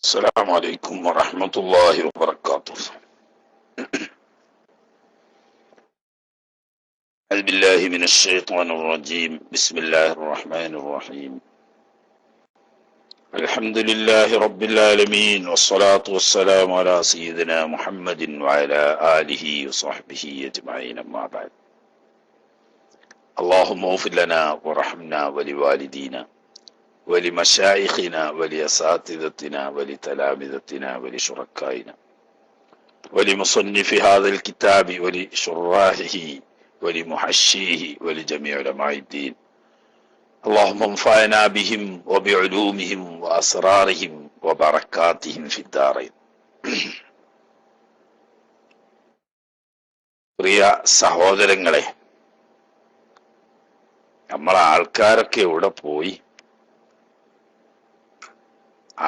السلام عليكم ورحمة الله وبركاته. أعوذ بالله من الشيطان الرجيم. بسم الله الرحمن الرحيم. الحمد لله رب العالمين، والصلاة والسلام على سيدنا محمد وعلى آله وصحبه أجمعين، أما بعد. اللهم اغفر لنا ورحمنا ولوالدينا ولمشايخنا ولأساتذتنا ولتلامذتنا ولشركائنا ولمصنف هذا الكتاب ولشراحه ولمحشيه ولجميع علماء الدين. اللهم انفعنا بهم وبعلومهم وأسرارهم وبركاتهم في الدارين. പ്രിയ സഹോദരങ്ങളെ, നമ്മളെ ആൾക്കാരൊക്കെ എവിടെ പോയി?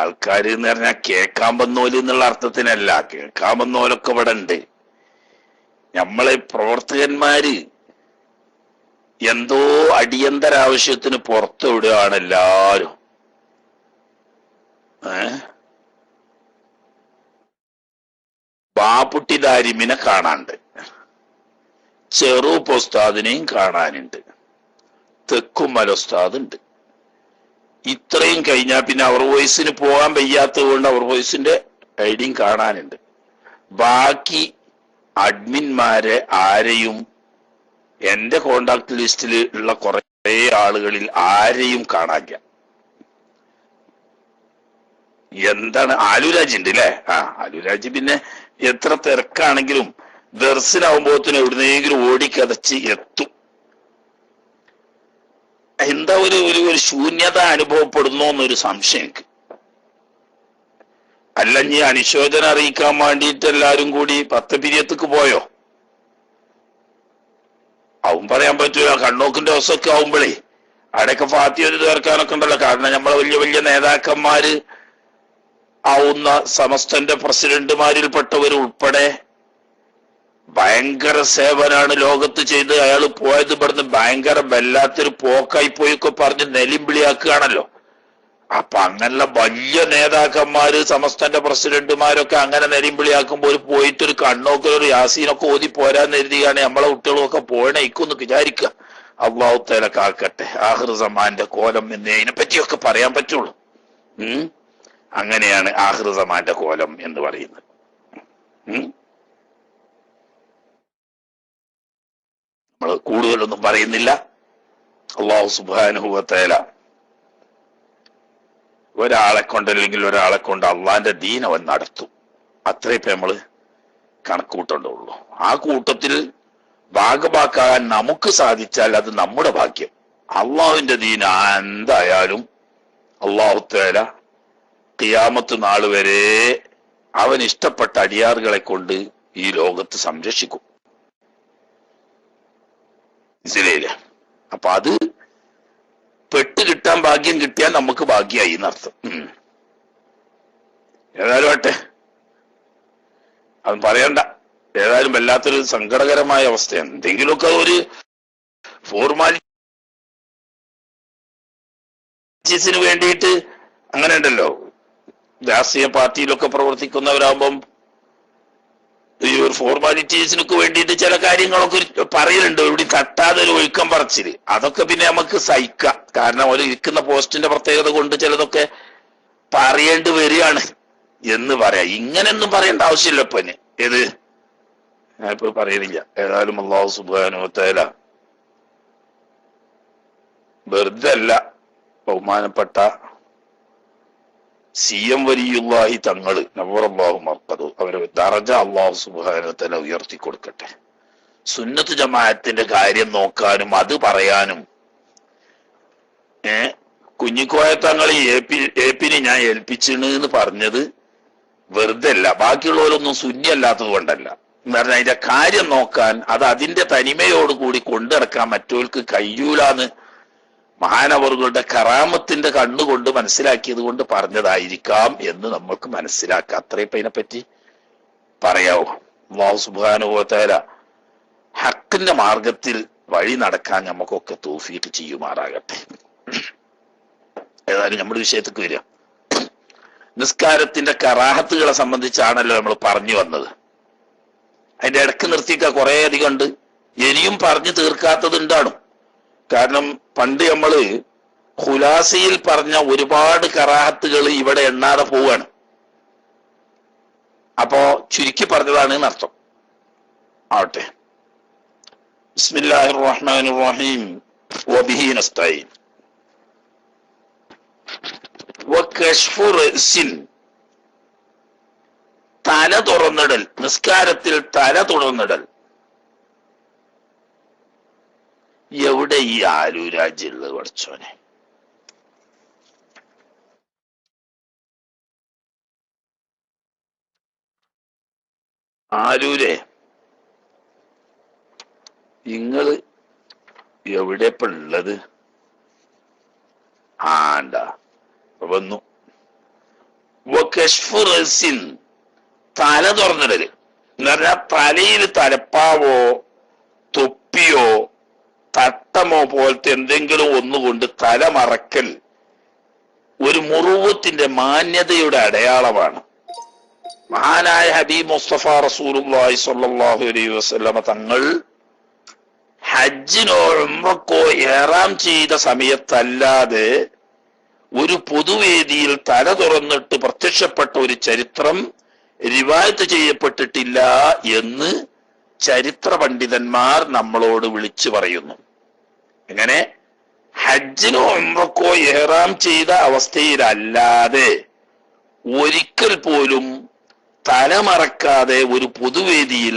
ആൾക്കാർ എന്ന് പറഞ്ഞാൽ കേൾക്കാൻ വന്നോല് എന്നുള്ള അർത്ഥത്തിനല്ല, കേൾക്കാൻ വന്നോലൊക്കെ ഇവിടെ ഉണ്ട്. നമ്മളെ പ്രവർത്തകന്മാര് എന്തോ അടിയന്തരാവശ്യത്തിന് പുറത്തു വിടുകയാണ് എല്ലാരും. ബാപ്പുട്ടി ദാരിമിനെ കാണാനുണ്ട്, ചെറൂപ്പ് ഉസ്താദിനെയും കാണാനുണ്ട്, തെക്കുമല ഉസ്താദ് ഉണ്ട്. ഇത്രയും കഴിഞ്ഞാൽ പിന്നെ അവർ വോയിസിന് പോകാൻ വയ്യാത്തത് കൊണ്ട് അവർ വോയിസിന്റെ ഐഡിയും കാണാനുണ്ട്. ബാക്കി അഡ്മിന്മാരെ ആരെയും എന്റെ കോണ്ടാക്ട് ലിസ്റ്റിൽ ഉള്ള കുറെ ആളുകളിൽ ആരെയും കാണാനില്ല. എന്താണ്? ആലുരാജ് ഉണ്ട് അല്ലേ? ആലുരാജ് പിന്നെ എത്ര തിരക്കാണെങ്കിലും ദർശനാവുമ്പോഴത്തേനും എവിടുന്നെങ്കിലും ഓടിക്കതച്ച് എത്തും. എന്താ ഒരു ശൂന്യത അനുഭവപ്പെടുന്നു എന്നൊരു സംശയം എനിക്ക്. അല്ല, ഇനി അനുശോചനം അറിയിക്കാൻ വേണ്ടിയിട്ട് എല്ലാരും കൂടി 10 പിരിയത്തേക്ക് പോയോ? അവൻ പറയാൻ പറ്റൂല. കണ്ണോക്കിന്റെ ദിവസമൊക്കെ ആവുമ്പോഴേ അവിടെയൊക്കെ ഫാത്തി ഒരു തീർക്കാനൊക്കെ ഉണ്ടല്ലോ. കാരണം നമ്മളെ വലിയ വലിയ നേതാക്കന്മാര് ആവുന്ന സമസ്തന്റെ പ്രസിഡന്റുമാരിൽപ്പെട്ടവർ ഉൾപ്പെടെ ഭയങ്കര സേവനാണ് ലോകത്ത് ചെയ്ത് അയാൾ പോയത്. ഇവിടുന്ന് ഭയങ്കര വല്ലാത്തൊരു പോക്കായി പോയൊക്കെ പറഞ്ഞ് നെലിമ്പിളിയാക്കുകയാണല്ലോ. അപ്പൊ അങ്ങനെയുള്ള വലിയ നേതാക്കന്മാര് സമസ്തന്റെ പ്രസിഡന്റുമാരൊക്കെ അങ്ങനെ നെലിമ്പിളിയാക്കുമ്പോൾ പോയിട്ടൊരു കണ്ണോക്കൊരു യാസീനൊക്കെ ഓതി പോരാന്ന് എഴുതിയാണ് നമ്മളെ കുട്ടികളും ഒക്കെ പോയണയിക്കുന്ന് വിചാരിക്കുക. അള്ളാഹു തആല കാക്കട്ടെ. ആഖിർ സമാന്റെ കോലം എന്ന് അതിനെ പറ്റിയൊക്കെ പറയാൻ പറ്റുള്ളൂ. അങ്ങനെയാണ് ആഖിർ സമാന്റെ കോലം എന്ന് പറയുന്നത്. നമ്മൾ കൂടുതലൊന്നും പറയുന്നില്ല. അല്ലാഹു സുബ്ഹാനഹു വ തആല ഒരാളെ കൊണ്ടല്ലെങ്കിൽ ഒരാളെ കൊണ്ട് അള്ളാന്റെ ദീൻ അവൻ നടത്തും. അത്രേ ഇപ്പൊ നമ്മള് കണക്കൂട്ടേണ്ടുള്ളൂ. ആ കൂട്ടത്തിൽ ഭാഗമാക്കാൻ നമുക്ക് സാധിച്ചാൽ അത് നമ്മുടെ ഭാഗ്യം. അള്ളാഹുവിന്റെ ദീൻ എന്തായാലും അല്ലാഹു തആല ഖിയാമത്ത് നാൾ വരെ അവൻ ഇഷ്ടപ്പെട്ട അടിയാറുകളെ കൊണ്ട് ഈ ലോകത്ത് സംരക്ഷിക്കും. മനസ്സിലായില്ലേ? അപ്പൊ അത് പെട്ട് കിട്ടാൻ ഭാഗ്യം കിട്ടിയാൽ നമുക്ക് ഭാഗ്യമായി എന്നർത്ഥം. ഏതായാലും ആട്ടെ, അത് പറയണ്ട. ഏതായാലും വല്ലാത്തൊരു സങ്കടകരമായ അവസ്ഥയാണ്. എന്തെങ്കിലുമൊക്കെ ഒരു ഫോർമാലിറ്റീസിന് വേണ്ടിയിട്ട് അങ്ങനെ ഉണ്ടല്ലോ. രാഷ്ട്രീയ പാർട്ടിയിലൊക്കെ പ്രവർത്തിക്കുന്നവരാകുമ്പം ഈ ഒരു ഫോർമാലിറ്റീസിനൊക്കെ വേണ്ടിയിട്ട് ചില കാര്യങ്ങളൊക്കെ പറയലുണ്ട്. ഇവിടെ തട്ടാതെ ഒരു ഒഴുക്കം പറച്ചില്, അതൊക്കെ പിന്നെ നമുക്ക് സഹിക്കാം. കാരണം ഒരു ഇരിക്കുന്ന പോസ്റ്റിന്റെ പ്രത്യേകത കൊണ്ട് ചിലതൊക്കെ പറയേണ്ടി വരികയാണ് എന്ന് പറയാം. ഇങ്ങനെയൊന്നും പറയേണ്ട ആവശ്യമില്ല. ഇപ്പൊ ഏത് ഞാൻ ഇപ്പൊ പറയുന്നില്ല. ഏതായാലും അല്ലാഹു സുബ്ഹാനഹു വ തആല വെറുതെ അല്ല ബഹുമാനപ്പെട്ട CM വലിയുല്ലാഹി തങ്ങള് നവറല്ലാഹു മർഖദു അവരെ ദറജ അല്ലാഹു സുബ്ഹാനഹു വ തആല ഉയർത്തി കൊടുക്കട്ടെ. സുന്നത്ത് ജമാഅത്തിന്റെ കാര്യം നോക്കാനും അത് പറയാനും കുഞ്ഞിക്കോയ തങ്ങൾ ഏപ്പിനെ ഞാൻ ഏൽപ്പിച്ചിന്ന് പറഞ്ഞത് വെറുതെ അല്ല. ബാക്കിയുള്ളവരൊന്നും സുന്നിയല്ലാത്തത് കൊണ്ടല്ല. എന്ന് പറഞ്ഞാൽ അതിന്റെ കാര്യം നോക്കാൻ, അത് അതിന്റെ തനിമയോടുകൂടി കൊണ്ടിറക്കാൻ മറ്റവർക്ക് കഴിയൂലാന്ന് മഹാനവറുകളുടെ കറാമത്തിന്റെ കണ്ണുകൊണ്ട് മനസ്സിലാക്കിയത് കൊണ്ട് പറഞ്ഞതായിരിക്കാം എന്ന് നമുക്ക് മനസ്സിലാക്കാം. അത്രയും ഇപ്പൊ ഇതിനെപ്പറ്റി പറയാവൂ. അല്ലാഹു സുബ്ഹാനഹു വ തആല ഹക്കിന്റെ മാർഗത്തിൽ വഴി നടക്കാൻ നമുക്കൊക്കെ തൗഫീഖ് ചെയ്യുമാറാകട്ടെ. ഏതായാലും നമ്മുടെ വിഷയത്തേക്ക് വരിക. നിസ്കാരത്തിന്റെ കറാഹത്തുകളെ സംബന്ധിച്ചാണല്ലോ നമ്മൾ പറഞ്ഞു വന്നത്. അതിന്റെ ഇടക്ക് നിർത്തിക്ക കുറെ അധികം ഉണ്ട്, ഇനിയും പറഞ്ഞു തീർക്കാത്തത് ഉണ്ടാണ്. കാരണം പണ്ട് നമ്മള് ഖുലാസയിൽ പറഞ്ഞ ഒരുപാട് കറാഹത്തുകൾ ഇവിടെ എണ്ണാതെ പോവാണ്. അപ്പോ ചുരുക്കി പറഞ്ഞതാണ് എന്നർത്ഥം. ആവട്ടെ. ബിസ്മില്ലാഹിർ റഹ്മാനിർ റഹീം വബിഹി നസ്തഈൻ. വകശ്ഫു റഅ്സിൻ, തല തുറന്നിടൽ, നിസ്കാരത്തിൽ തല തുറന്നിടൽ. എവിടെ ഈ ആലൂരാജ്യമുള്ളത് പഠിച്ചോനെ? ആലൂരെ നിങ്ങള് എവിടെ ഇപ്പൊ ഉള്ളത്? ആണ്ട വന്നു. വകശ്ഫു റഅ്സിൻ, തല തുറന്നിടല് എന്ന് പറഞ്ഞാൽ തലയിൽ തലപ്പാവോ തൊപ്പിയോ തട്ടമോ പോലത്തെ എന്തെങ്കിലും ഒന്നുകൊണ്ട് തല മറക്കൽ ഒരു മുറുവത്തിന്റെ മാന്യതയുടെ അടയാളമാണ്. മഹാനായ ഹബീബ് മുസ്തഫ റസൂലുള്ളാഹി സ്വല്ലല്ലാഹു അലൈഹി വസല്ലമ തങ്ങൾ ഹജ്ജിനോ ഉംറക്കോ ഇഹ്റാം ചെയ്ത സമയത്തല്ലാതെ ഒരു പൊതുവേദിയിൽ തല തുറന്നിട്ട് പ്രത്യക്ഷപ്പെട്ട ഒരു ചരിത്രം റിവായത്ത് ചെയ്യപ്പെട്ടിട്ടില്ല എന്ന് ചരിത്ര പണ്ഡിതന്മാർ നമ്മളോട് വിളിച്ചു പറയുന്നു. എങ്ങനെ? ഹജ്ജിനോ ഉംറക്കോ ഇഹ്റാം ചെയ്ത അവസ്ഥയിലല്ലാതെ ഒരിക്കൽ പോലും തലമറക്കാതെ ഒരു പൊതുവേദിയിൽ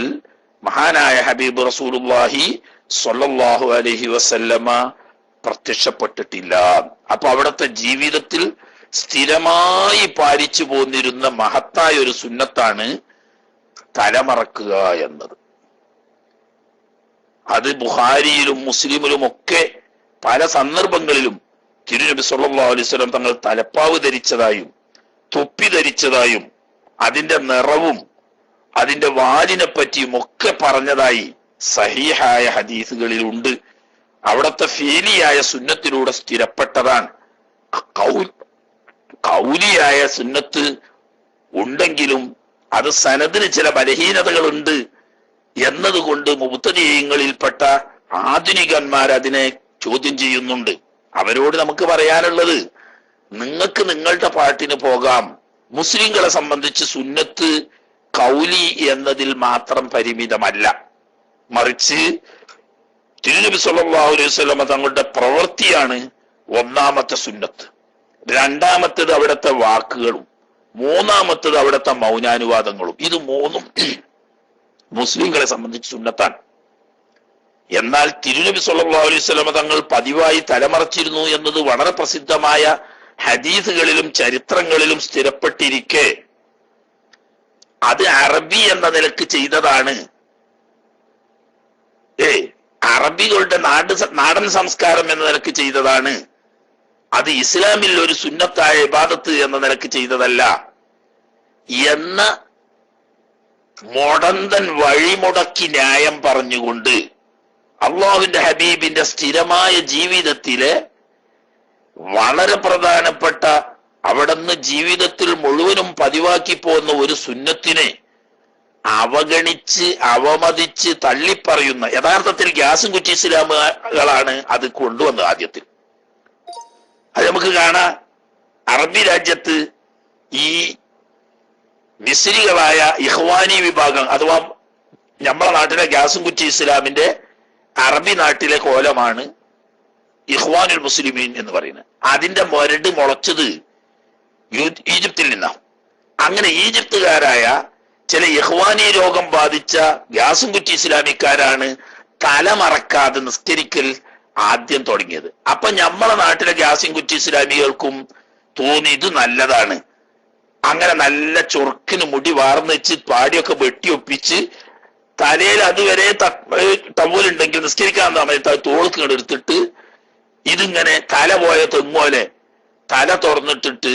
മഹാനായ ഹബീബ് റസൂലുള്ളാഹി സ്വല്ലല്ലാഹു അലൈഹി വസല്ലമ പ്രത്യക്ഷപ്പെട്ടിട്ടില്ല. അപ്പൊ അവിടുത്തെ ജീവിതത്തിൽ സ്ഥിരമായി പാലിച്ചു പോന്നിരുന്ന മഹത്തായ ഒരു സുന്നത്താണ് തലമറക്കുക എന്നത്. അത് ബുഖാരിയിലും മുസ്ലിമിലും ഒക്കെ പല സന്ദർഭങ്ങളിലും തിരുനബി സല്ലല്ലാഹു അലൈഹി വസല്ലം തങ്ങൾ തലപ്പാവ് ധരിച്ചതായും തൊപ്പി ധരിച്ചതായും അതിന്റെ നിറവും അതിന്റെ വാലിനെ പറ്റിയും ഒക്കെ പറഞ്ഞതായി സഹീഹായ ഹദീസുകളിലുണ്ട്. അവിടുത്തെ ഫീലിയായ സുന്നത്തിലൂടെ സ്ഥിരപ്പെട്ടതാണ്. കൗലിയായ സുന്നത്ത് ഉണ്ടെങ്കിലും അത് സനദിന് ചില ബലഹീനതകളുണ്ട് എന്നതുകൊണ്ട് മുബ്തദിഈങ്ങളിൽപ്പെട്ട ആധുനികന്മാർ അതിനെ ചോദ്യം ചെയ്യുന്നുണ്ട്. അവരോട് നമുക്ക് പറയാനുള്ളത്, നിങ്ങൾക്ക് നിങ്ങളുടെ പാട്ടിന് പോകാം. മുസ്ലിങ്ങളെ സംബന്ധിച്ച് സുന്നത്ത് കൗലി എന്നതിൽ മാത്രം പരിമിതമല്ല, മറിച്ച് തിരുനബി സല്ലല്ലാഹു അലൈഹി വസല്ലം തങ്ങളുടെ പ്രവൃത്തിയാണ് ഒന്നാമത്തെ സുന്നത്ത്. രണ്ടാമത്തേത് അവിടുത്തെ വാക്കുകളും, മൂന്നാമത്തേത് അവിടുത്തെ മൗനാനുവാദങ്ങളും. ഇത് മൂന്നും മുസ്ലിങ്ങളെ സംബന്ധിച്ച് സുന്നത്താണ്. എന്നാൽ തിരുനബി സല്ലല്ലാഹു അലൈഹി വസല്ലം തങ്ങൾ പതിവായി തലമറച്ചിരുന്നു എന്നത് വളരെ പ്രസിദ്ധമായ ഹദീസുകളിലും ചരിത്രങ്ങളിലും സ്ഥിരപ്പെട്ടിരിക്കെ അത് അറബി എന്ന നിലക്ക് ചെയ്തതാണ്. അറബികളുടെ നാടൻ സംസ്കാരം എന്ന നിലക്ക് ചെയ്തതാണ്. അത് ഇസ്ലാമിൽ ഒരു സുന്നത്തായ ഇബാദത്ത് എന്ന നിലക്ക് ചെയ്തതല്ല എന്ന മുടന്തൻ വഴിമുടക്കി ന്യായം പറഞ്ഞുകൊണ്ട് അള്ളാഹുവിന്റെ ഹബീബിന്റെ സ്ഥിരമായ ജീവിതത്തിലെ വളരെ പ്രധാനപ്പെട്ട അവിടുന്ന് ജീവിതത്തിൽ മുഴുവനും പതിവാക്കി പോകുന്ന ഒരു സുന്നത്തിനെ അവഗണിച്ച് അവമതിച്ച് തള്ളിപ്പറയുന്ന യഥാർത്ഥത്തിൽ ഗ്യാസും കുറ്റി ഇസ്ലാമുകളാണ് അത് കൊണ്ടുവന്നത്. ആദ്യത്തിൽ അത് നമുക്ക് കാണാം. അറബി രാജ്യത്ത് ഈ മിസ്രികളായ ഇഖ്വാനി വിഭാഗം അഥവാ നമ്മളെ നാട്ടിലെ ഗ്യാസും കുറ്റി ഇസ്ലാമിന്റെ അറബി നാട്ടിലെ കോലമാണ് ഇഖ്വാനുൽ മുസ്ലിമീൻ എന്ന് പറയുന്നത്. അതിന്റെ മൊരട് മുളച്ചത് ഈജിപ്തിൽ നിന്നാണ്. അങ്ങനെ ഈജിപ്തുകാരായ ചില ഇഖ്വാനി രോഗം ബാധിച്ച ഗ്യാസും കുറ്റി ഇസ്ലാമിക്കാരാണ് തലമറക്കാതെ നിസ്കരിക്കൽ ആദ്യം തുടങ്ങിയത്. അപ്പൊ നമ്മളെ നാട്ടിലെ ഗ്യാസും കുറ്റി ഇസ്ലാമികൾക്കും തോന്നി ഇത് നല്ലതാണ്. അങ്ങനെ നല്ല ചൊറുക്കിന് മുടി വാർന്ന് വെച്ച് പാടിയൊക്കെ വെട്ടിയൊപ്പിച്ച് തലയിൽ അതുവരെ ടവലുണ്ടെങ്കിൽ നിസ്കരിക്കാൻ സമയത്ത് അത് തോൾക്ക് എടുത്തിട്ട് ഇതിങ്ങനെ തല പോയ തെങ്ങോലെ തല തുറന്നിട്ടിട്ട്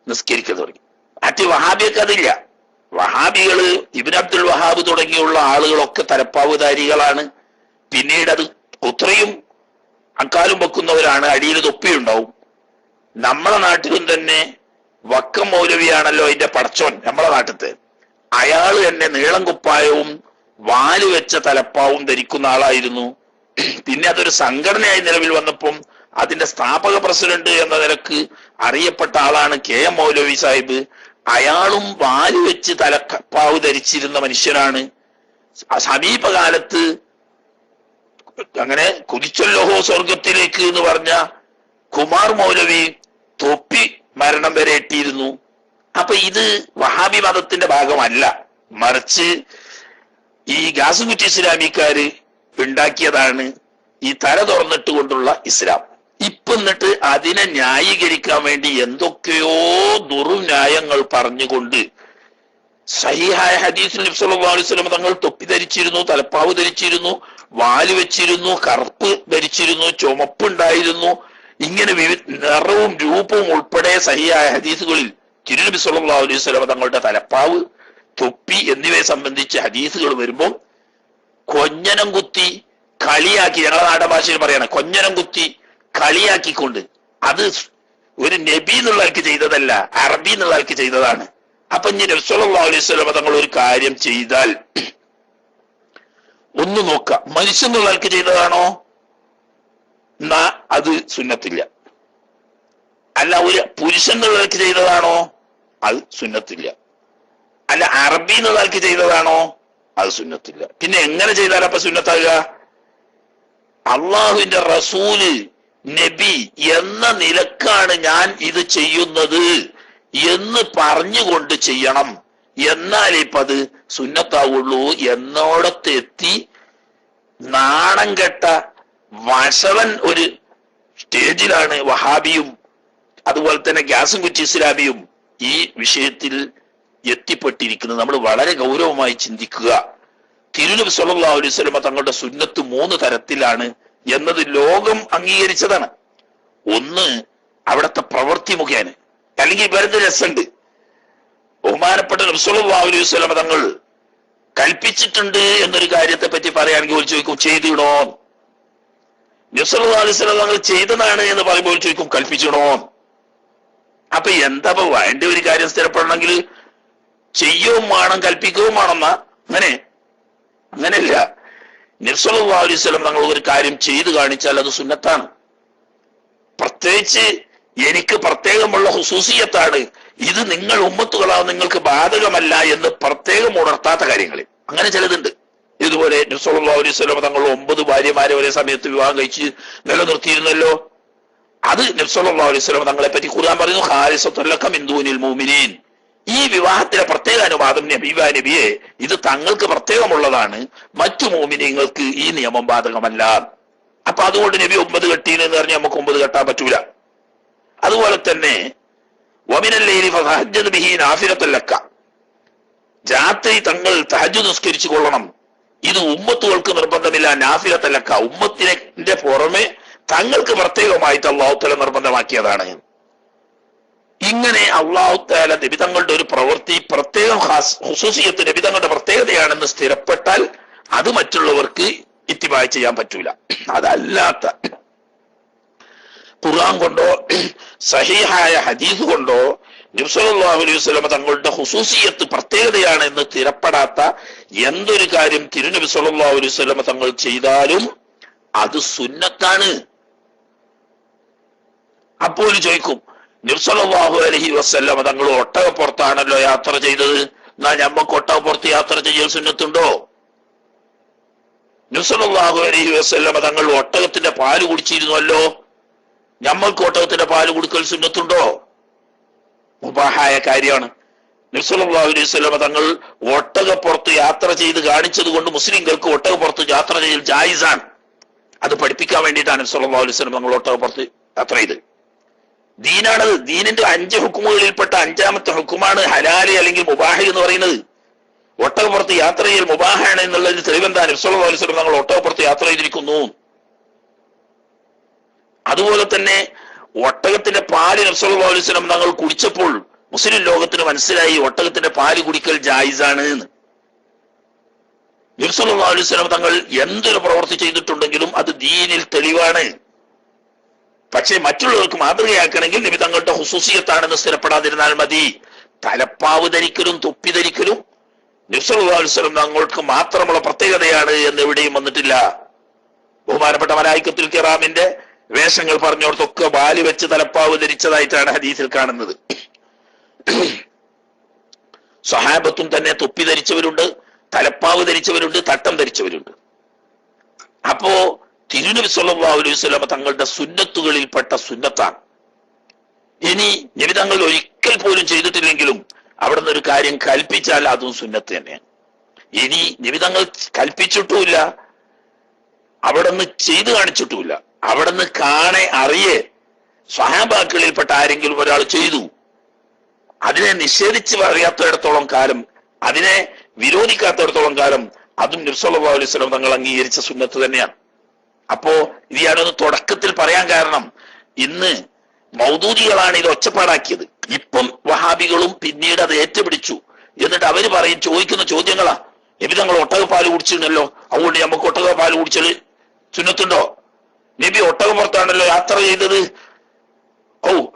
നിസ്കരിക്കാൻ തുടങ്ങി. മറ്റ് വഹാബിയൊക്കെ അതില്ല. വഹാബികള് ഇബ്നു അബ്ദുൽ വഹാബ് തുടങ്ങിയുള്ള ആളുകളൊക്കെ തലപ്പാവുധാരികളാണ്. പിന്നീട് അത് ഉത്രയും അക്കാലും വെക്കുന്നവരാണ്. അടിയിൽ തൊപ്പിയുണ്ടാവും. നമ്മളെ നാട്ടിലും തന്നെ വക്കം മൗലവിയാണല്ലോ അതിന്റെ പടച്ചോൻ നമ്മളെ നാട്ടിലത്തെ. അയാള് തന്നെ നീളം കുപ്പായവും വാല് വെച്ച തലപ്പാവും ധരിക്കുന്ന ആളായിരുന്നു. പിന്നെ അതൊരു സംഘടനയായി നിലവിൽ വന്നപ്പം അതിന്റെ സ്ഥാപക പ്രസിഡന്റ് എന്ന നിലക്ക് അറിയപ്പെട്ട ആളാണ് KM മൗലവി സാഹിബ്. അയാളും വാല് വെച്ച് തലപ്പാവ് ധരിച്ചിരുന്ന മനുഷ്യനാണ്. സമീപകാലത്ത് അങ്ങനെ കുതിച്ചല്ലോഹോ സ്വർഗത്തിലേക്ക് എന്ന് പറഞ്ഞ കുമാർ മൗലവി തൊപ്പി മരണം വരെ എത്തിയിരുന്നു. അപ്പൊ ഇത് വഹാബി മതത്തിന്റെ ഭാഗമല്ല, മറിച്ച് ഈ ഗാസുകുറ്റി ഇസ്ലാമിക്കാര് ഉണ്ടാക്കിയതാണ് ഈ തല തുറന്നിട്ട് കൊണ്ടുള്ള ഇസ്ലാം. ഇപ്പൊ എന്നിട്ട് അതിനെ ന്യായീകരിക്കാൻ വേണ്ടി എന്തൊക്കെയോ ദുർന്യായങ്ങൾ പറഞ്ഞുകൊണ്ട് സഹീഹായ ഹദീസിൽ നബി സല്ലല്ലാഹു അലൈഹി വസല്ലം തങ്ങൾ തൊപ്പി ധരിച്ചിരുന്നു, തലപ്പാവ് ധരിച്ചിരുന്നു, വാല് വെച്ചിരുന്നു, കറുപ്പ് ധരിച്ചിരുന്നു, ചുമപ്പുണ്ടായിരുന്നു, ഇങ്ങനെ നിറവും രൂപവും ഉൾപ്പെടെ സഹീഹായ ഹദീസുകളിൽ തിരുനബി സല്ലല്ലാഹു അലൈഹി വസല്ലം തങ്ങളുടെ തലപ്പാവ്, തൊപ്പി എന്നിവയെ സംബന്ധിച്ച് ഹദീസുകൾ വരുമ്പോൾ കൊഞ്ഞനം കുത്തി കളിയാക്കി, ഞങ്ങളുടെ നാടൻ ഭാഷയിൽ പറയാണ് കൊഞ്ഞനം കുത്തി കളിയാക്കിക്കൊണ്ട് അത് ഒരു നബി എന്നുള്ള ആൾക്ക് ചെയ്തതല്ല, അറബി എന്നുള്ള ആൾക്ക് ചെയ്തതാണ്. അപ്പൊ ഇനി നബി സല്ലല്ലാഹു അലൈഹി വസല്ലം തങ്ങൾ ഒരു കാര്യം ചെയ്താൽ ഒന്ന് നോക്കാം, മനുഷ്യൻ എന്നുള്ള ആൾക്ക് ചെയ്തതാണോ എന്നാ അത് സുന്നത്തില്ല. അല്ല ഒരു പുരുഷൻ എന്നുള്ള ആൾക്ക് ചെയ്തതാണോ അത് സുന്നത്തില്ല. അല്ല അറബി എന്നുള്ള ആൾക്ക് ചെയ്തതാണോ അത് സുന്നത്തില്ല. പിന്നെ എങ്ങനെ ചെയ്താൽ അപ്പൊ സുന്നത്താകുക? അള്ളാഹുവിന്റെ റസൂല് നബി എന്ന നിലക്കാണ് ഞാൻ ഇത് ചെയ്യുന്നത് എന്ന് പറഞ്ഞുകൊണ്ട് ചെയ്യണം, എന്നാൽ ഇപ്പൊ അത് സുന്നത്താവുള്ളൂ എന്നോടത്ത് എത്തി നാണം കെട്ട വശവൻ ഒരു സ്റ്റേജിലാണ് വഹാബിയും അതുപോലെ തന്നെ ഗാസുകുറ്റി ഇസ്ലാമിയും ഈ വിഷയത്തിൽ എത്തിപ്പെട്ടിരിക്കുന്നത്. നമ്മൾ വളരെ ഗൗരവമായി ചിന്തിക്കുക. തിരുനബി സല്ലല്ലാഹു അലൈഹി വസല്ലം തങ്ങളുടെ സുന്നത്ത് 3 തരത്തിലാണ് എന്നത് ലോകം അംഗീകരിച്ചതാണ്. ഒന്ന് അവിടുത്തെ പ്രവൃത്തി മുഖേന, അല്ലെങ്കിൽ വെറുതെ രസമുണ്ട്. ബഹുമാനപ്പെട്ട നബി സല്ലല്ലാഹു അലൈഹി വസല്ലം തങ്ങൾ കൽപ്പിച്ചിട്ടുണ്ട് എന്നൊരു കാര്യത്തെ പറ്റി പറയുകയാണെങ്കിൽ ചോദിക്കും ചെയ്തിടണോ? നബി സല്ലല്ലാഹു അലൈഹി വസല്ലം തങ്ങൾ ചെയ്തതാണ് എന്ന് പറയുമ്പോൾ ചോദിക്കും കൽപ്പിച്ചിടണോ? അപ്പൊ എന്താ വേണ്ട ഒരു കാര്യം സ്ഥിരപ്പെടണമെങ്കിൽ ചെയ്യവും വേണം കൽപ്പിക്കുകയും വേണമെന്നാ? അങ്ങനെയല്ല. നബി സല്ലല്ലാഹു അലൈഹി വസല്ലം തങ്ങൾ ഒരു കാര്യം ചെയ്തു കാണിച്ചാൽ അത് സുന്നത്താണ്. പ്രത്യേകിച്ച് എനിക്ക് പ്രത്യേകമുള്ള ഹുസൂസിയത്താണ്, ഇത് നിങ്ങൾ ഉമ്മത്തുകളാവും നിങ്ങൾക്ക് ബാധകമല്ല എന്ന് പ്രത്യേകം ഉണർത്താത്ത കാര്യങ്ങൾ അങ്ങനെ ചിലതുണ്ട്. ഇതുപോലെ നബി സല്ലല്ലാഹു അലൈഹി വസല്ലം തങ്ങൾ 9 ഭാര്യമാരെ ഒരേ സമയത്ത് വിവാഹം കഴിച്ച് നിലനിർത്തിയിരുന്നല്ലോ. അത് നബി സല്ലല്ലാഹു അലൈഹി വസല്ലം തങ്ങളെ പറ്റി ഖുർആൻ പറയുന്നു, ഖാലിസത്തുൽ ലക മിൻ ദൂനിൽ മുഅ്മിനീൻ. ഈ വിവാഹത്തിലെ പ്രത്യേക അനുവാദം നബിയെ ഇത് തങ്ങൾക്ക് പ്രത്യേകമുള്ളതാണ്, മറ്റു മുഅ്മിനീങ്ങൾക്ക് ഈ നിയമം ബാധകമല്ല. അപ്പൊ അതുകൊണ്ട് നബി 9 കെട്ടീന്ന് പറഞ്ഞാൽ നമുക്ക് 9 കെട്ടാൻ പറ്റൂല. അതുപോലെ തന്നെ വമിനൽ ലൈലി ഫതഹജ്ജദ് ബിഹി നാഫിലത്തുൽ ലക, രാത്രി തങ്ങൾ തഹജ്ജുദ് നിസ്കരിച്ചു കൊള്ളണം. ഇത് ഉമ്മത്തുകൾക്ക് നിർബന്ധമില്ല, നാഫിലത്തുൽ ലക ഉമ്മത്തിന്റെ പുറമെ തങ്ങൾക്ക് പ്രത്യേകമായിട്ട് അല്ലാഹു തആല നിർബന്ധമാക്കിയതാണ്. ഇങ്ങനെ അല്ലാഹു തആല നബി തങ്ങളുടെ ഒരു പ്രവൃത്തി പ്രത്യേകം ഖുസൂസിയത്ത് നബി തങ്ങളുടെ പ്രത്യേകതയാണെന്ന് സ്ഥിരപ്പെട്ടാൽ അത് മറ്റുള്ളവർക്ക് ഇത്തിബാഅ് ചെയ്യാൻ പറ്റൂല. അതല്ലാത്ത ഖുർആൻ കൊണ്ടോ സഹീഹായ ഹദീസ് കൊണ്ടോ നബി സല്ലല്ലാഹു അലൈഹി വസല്ലം തങ്ങളുടെ ഖുസൂസിയത്ത് പ്രത്യേകതയാണ് എന്ന് സ്ഥിരപ്പെടാത്ത എന്തൊരു കാര്യം തിരുനബി സല്ലല്ലാഹു അലൈഹി വസല്ലം തങ്ങൾ ചെയ്താലും അത് സുന്നത്താണ്. അപ്പോൾ ചോദിക്കും, നബി സല്ലല്ലാഹു അലൈഹി വസല്ലം തങ്ങൾ ഒട്ടകപ്പുറത്താണല്ലോ യാത്ര ചെയ്തത്, എന്നാ ഞമ്മക്ക് ഒട്ടകപ്പുറത്ത് യാത്ര ചെയ്യൽ സുന്നത്തുണ്ടോ? നബി സല്ലല്ലാഹു അലൈഹി വസല്ലം തങ്ങൾ ഒട്ടകത്തിന്റെ പാല് കുടിച്ചിരുന്നുവല്ലോ, ഞമ്മൾക്ക് ഒട്ടകത്തിന്റെ പാല് കൊടുക്കൽ സുന്നത്തുണ്ടോ? മുബാഹായ കാര്യമാണ്. നബി സല്ലല്ലാഹു അലൈഹി വസല്ലം തങ്ങൾ ഒട്ടകപ്പുറത്ത് യാത്ര ചെയ്ത് കാണിച്ചത് കൊണ്ട് മുസ്ലിങ്ങൾക്ക് ഒട്ടകപ്പുറത്ത് യാത്ര ചെയ്യൽ ജായിസാണ്. അത് പഠിപ്പിക്കാൻ വേണ്ടിയിട്ടാണ് നബി സല്ലല്ലാഹു അലൈഹി വസല്ലം തങ്ങൾ ഒട്ടകപ്പുറത്ത് യാത്ര ചെയ്ത്. ദീനാണത്. ദീനിന്റെ 5 ഹുക്കുമുകളിൽപ്പെട്ട 5ാമത്തെ ഹുക്കുമാണ് ഹലാല് അല്ലെങ്കിൽ മുബാഹ് എന്ന് പറയുന്നത്. ഒട്ടകപ്പുറത്ത് യാത്ര ചെയ്യൽ മുബാഹാണ് എന്നുള്ളതിന് തെളിവെന്താ? നബി സല്ലല്ലാഹു അലൈഹി വസല്ലം തങ്ങൾ ഒട്ടകപ്പുറത്ത് യാത്ര ചെയ്തിരിക്കുന്നു. അതുപോലെ തന്നെ ഒട്ടകത്തിന്റെ പാല് നബി സല്ലല്ലാഹു അലൈഹി വസല്ലം തങ്ങൾ കുടിച്ചപ്പോൾ മുസ്ലിം ലോകത്തിന് മനസ്സിലായി ഒട്ടകത്തിന്റെ പാല് കുടിക്കൽ ജായിസാണ് എന്ന്. നബി സല്ലല്ലാഹു അലൈഹി വസല്ലം തങ്ങൾ എന്തൊരു പ്രവൃത്തി ചെയ്തിട്ടുണ്ടെങ്കിലും അത് ദീനിൽ തെളിവാണ്. പക്ഷെ മറ്റുള്ളവർക്ക് മാതൃകയാക്കണമെങ്കിൽ നബി തങ്ങളുടെ ഹുസൂസിയത്താണെന്ന് സ്ഥിരപ്പെടാതിരുന്നാൽ മതി. തലപ്പാവ് ധരിക്കലും തൊപ്പി ധരിക്കലും നബി സല്ലല്ലാഹു അലൈഹി വസല്ലം തങ്ങൾക്ക് മാത്രമുള്ള പ്രത്യേകതയാണ് എന്ന് എവിടെയും വന്നിട്ടില്ല. ബഹുമാനപ്പെട്ട മലായികത്തുൽ കിറാമിന്റെ വേഷങ്ങൾ പറഞ്ഞോടത്തൊക്കെ വാല് വെച്ച് തലപ്പാവ് ധരിച്ചതായിട്ടാണ് ഹദീസിൽ കാണുന്നത്. സ്വഹാബത്തും തന്നെ തൊപ്പി ധരിച്ചവരുണ്ട്, തലപ്പാവ് ധരിച്ചവരുണ്ട്, തട്ടം ധരിച്ചവരുണ്ട്. അപ്പോ തിരുനബി സല്ലല്ലാഹു അലൈഹി വസല്ലം തങ്ങളുടെ സുന്നത്തുകളിൽപ്പെട്ട സുന്നത്താണ്. ഇനി നബി തങ്ങൾ ഒരിക്കൽ പോലും ചെയ്തിട്ടില്ലെങ്കിലും അവിടെ നിന്ന് ഒരു കാര്യം കൽപ്പിച്ചാൽ അതും സുന്നത്ത് തന്നെയാണ്. ഇനി നബി തങ്ങൾ കൽപ്പിച്ചിട്ടുമില്ല, അവിടെ നിന്ന് ചെയ്തു കാണിച്ചിട്ടുമില്ല, അവിടെ നിന്ന് കാണെ അറിയേ സ്വഹാബാക്കളിൽപ്പെട്ട ആരെങ്കിലും ഒരാൾ ചെയ്തു, അതിനെ നിഷേധിച്ച് പറയാത്തിടത്തോളം കാലം, അതിനെ വിരോധിക്കാത്തിടത്തോളം കാലം അതും നബി സല്ലല്ലാഹു അലൈഹി വസല്ലം തങ്ങൾ അംഗീകരിച്ച സുന്നത്ത് തന്നെയാണ്. അപ്പോ ഇത് ഞാനൊന്ന് തുടക്കത്തിൽ പറയാൻ കാരണം, ഇന്ന് മൗദൂദികളാണ് ഇത് ഒച്ചപ്പാടാക്കിയത്. ഇപ്പം വഹാബികളും പിന്നീട് അത് ഏറ്റുപിടിച്ചു. എന്നിട്ട് അവര് പറയും, ചോദിക്കുന്ന ചോദ്യങ്ങളാ, നബി തങ്ങൾ ഒട്ടകപ്പാല് കുടിച്ചിരുന്നല്ലോ, അതുകൊണ്ട് നമുക്ക് ഒട്ടകപ്പാല് കുടിച്ചത് സുന്നത്തുണ്ടോ? നബി ഒട്ടകപ്പുറത്താണല്ലോ യാത്ര ചെയ്തത്,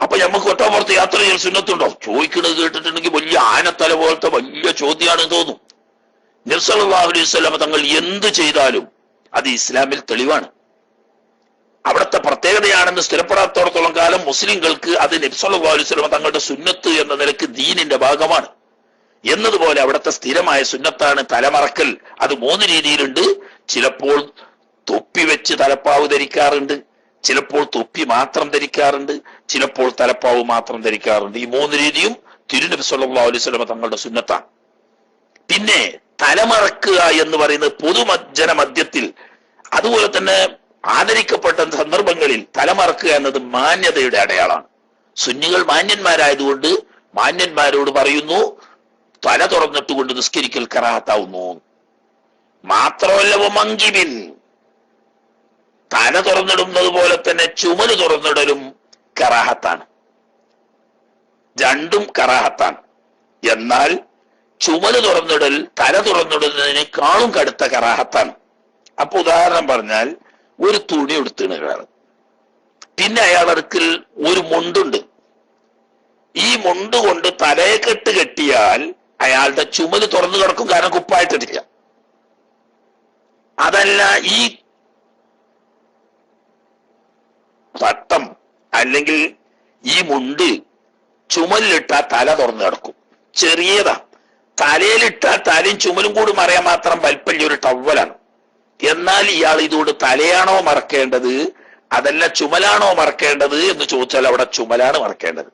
അപ്പൊ നമുക്ക് ഒട്ടകപ്പുറത്ത് യാത്ര ചെയ്യൽ സുന്നത്തുണ്ടോ? ചോദിക്കുന്നത് കേട്ടിട്ടുണ്ടെങ്കിൽ വലിയ ആനത്തല പോലത്തെ വലിയ ചോദ്യമാണെന്ന് തോന്നും. നബി സല്ലല്ലാഹു അലൈഹി വസല്ലം തങ്ങൾ എന്ത് ചെയ്താലും അത് ഇസ്ലാമിൽ തെളിവാണ്, അവിടുത്തെ പ്രത്യേകതയാണെന്ന് സ്ഥിരപ്പെടാത്തോടത്തോളം കാലം മുസ്ലിങ്ങൾക്ക് അത് നബി സല്ലല്ലാഹു അലൈഹി വസല്ലം തങ്ങളുടെ സുന്നത്ത് എന്ന നിലക്ക് ദീനിന്റെ ഭാഗമാണ്. എന്നതുപോലെ അവിടുത്തെ സ്ഥിരമായ സുന്നത്താണ് തലമറക്കൽ. അത് 3 രീതിയിലുണ്ട്. ചിലപ്പോൾ തൊപ്പി വെച്ച് തലപ്പാവ് ധരിക്കാറുണ്ട്, ചിലപ്പോൾ തൊപ്പി മാത്രം ധരിക്കാറുണ്ട്, ചിലപ്പോൾ തലപ്പാവ് മാത്രം ധരിക്കാറുണ്ട്. ഈ 3 രീതിയും തിരുനബി സല്ലല്ലാഹു അലൈഹി വസല്ലം തങ്ങളുടെ സുന്നത്താണ്. പിന്നെ തലമറക്കുക എന്ന് പറയുന്നത് പൊതുജന മധ്യത്തിൽ, അതുപോലെ തന്നെ ആദരിക്കപ്പെട്ട സന്ദർഭങ്ങളിൽ തലമറക്കുക എന്നത് മാന്യതയുടെ അടയാളമാണ്. സുന്നികൾ മാന്യന്മാരായതുകൊണ്ട് മാന്യന്മാരോട് പറയുന്നു, തല തുറന്നിട്ടുകൊണ്ട് നിസ്കരിക്കൽ കറാഹത്താവുന്നു. മാത്രമല്ല മങ്കിബിൻ, തല തുറന്നിടുന്നത് പോലെ തന്നെ ചുമല് തുറന്നിടലും കറാഹത്താണ്. രണ്ടും കറാഹത്താണ്. എന്നാൽ ചുമല് തുറന്നിടൽ തല തുറന്നിടുന്നതിനേക്കാളും കടുത്ത കറാഹത്താണ്. അപ്പൊ ഉദാഹരണം പറഞ്ഞാൽ, ഒരു തുണി എടുത്തിന് ഒരാൾ, പിന്നെ അയാളടുക്കൽ ഒരു മുണ്ടുണ്ട്, ഈ മുണ്ട് കൊണ്ട് തലയെക്കെട്ട് കെട്ടിയാൽ അയാളുടെ ചുമല് തുറന്നു കിടക്കും, കാരണം കുപ്പായിട്ടിട്ടില്ല. അതല്ല, ഈ തട്ടം അല്ലെങ്കിൽ ഈ മുണ്ട് ചുമലിലിട്ടാൽ തല തുറന്നു കിടക്കും, ചെറിയതാ. തലയിലിട്ടാൽ തലയും ചുമലും കൂടി മറയാൻ മാത്രം വലിപ്പല്യ ഒരു ടവലാണ്. എന്നാൽ ഇയാൾ ഇതുകൊണ്ട് തലയാണോ മറക്കേണ്ടത് അതല്ല ചുമലാണോ മറക്കേണ്ടത് എന്ന് ചോദിച്ചാൽ അവിടെ ചുമലാണ് മറക്കേണ്ടത്.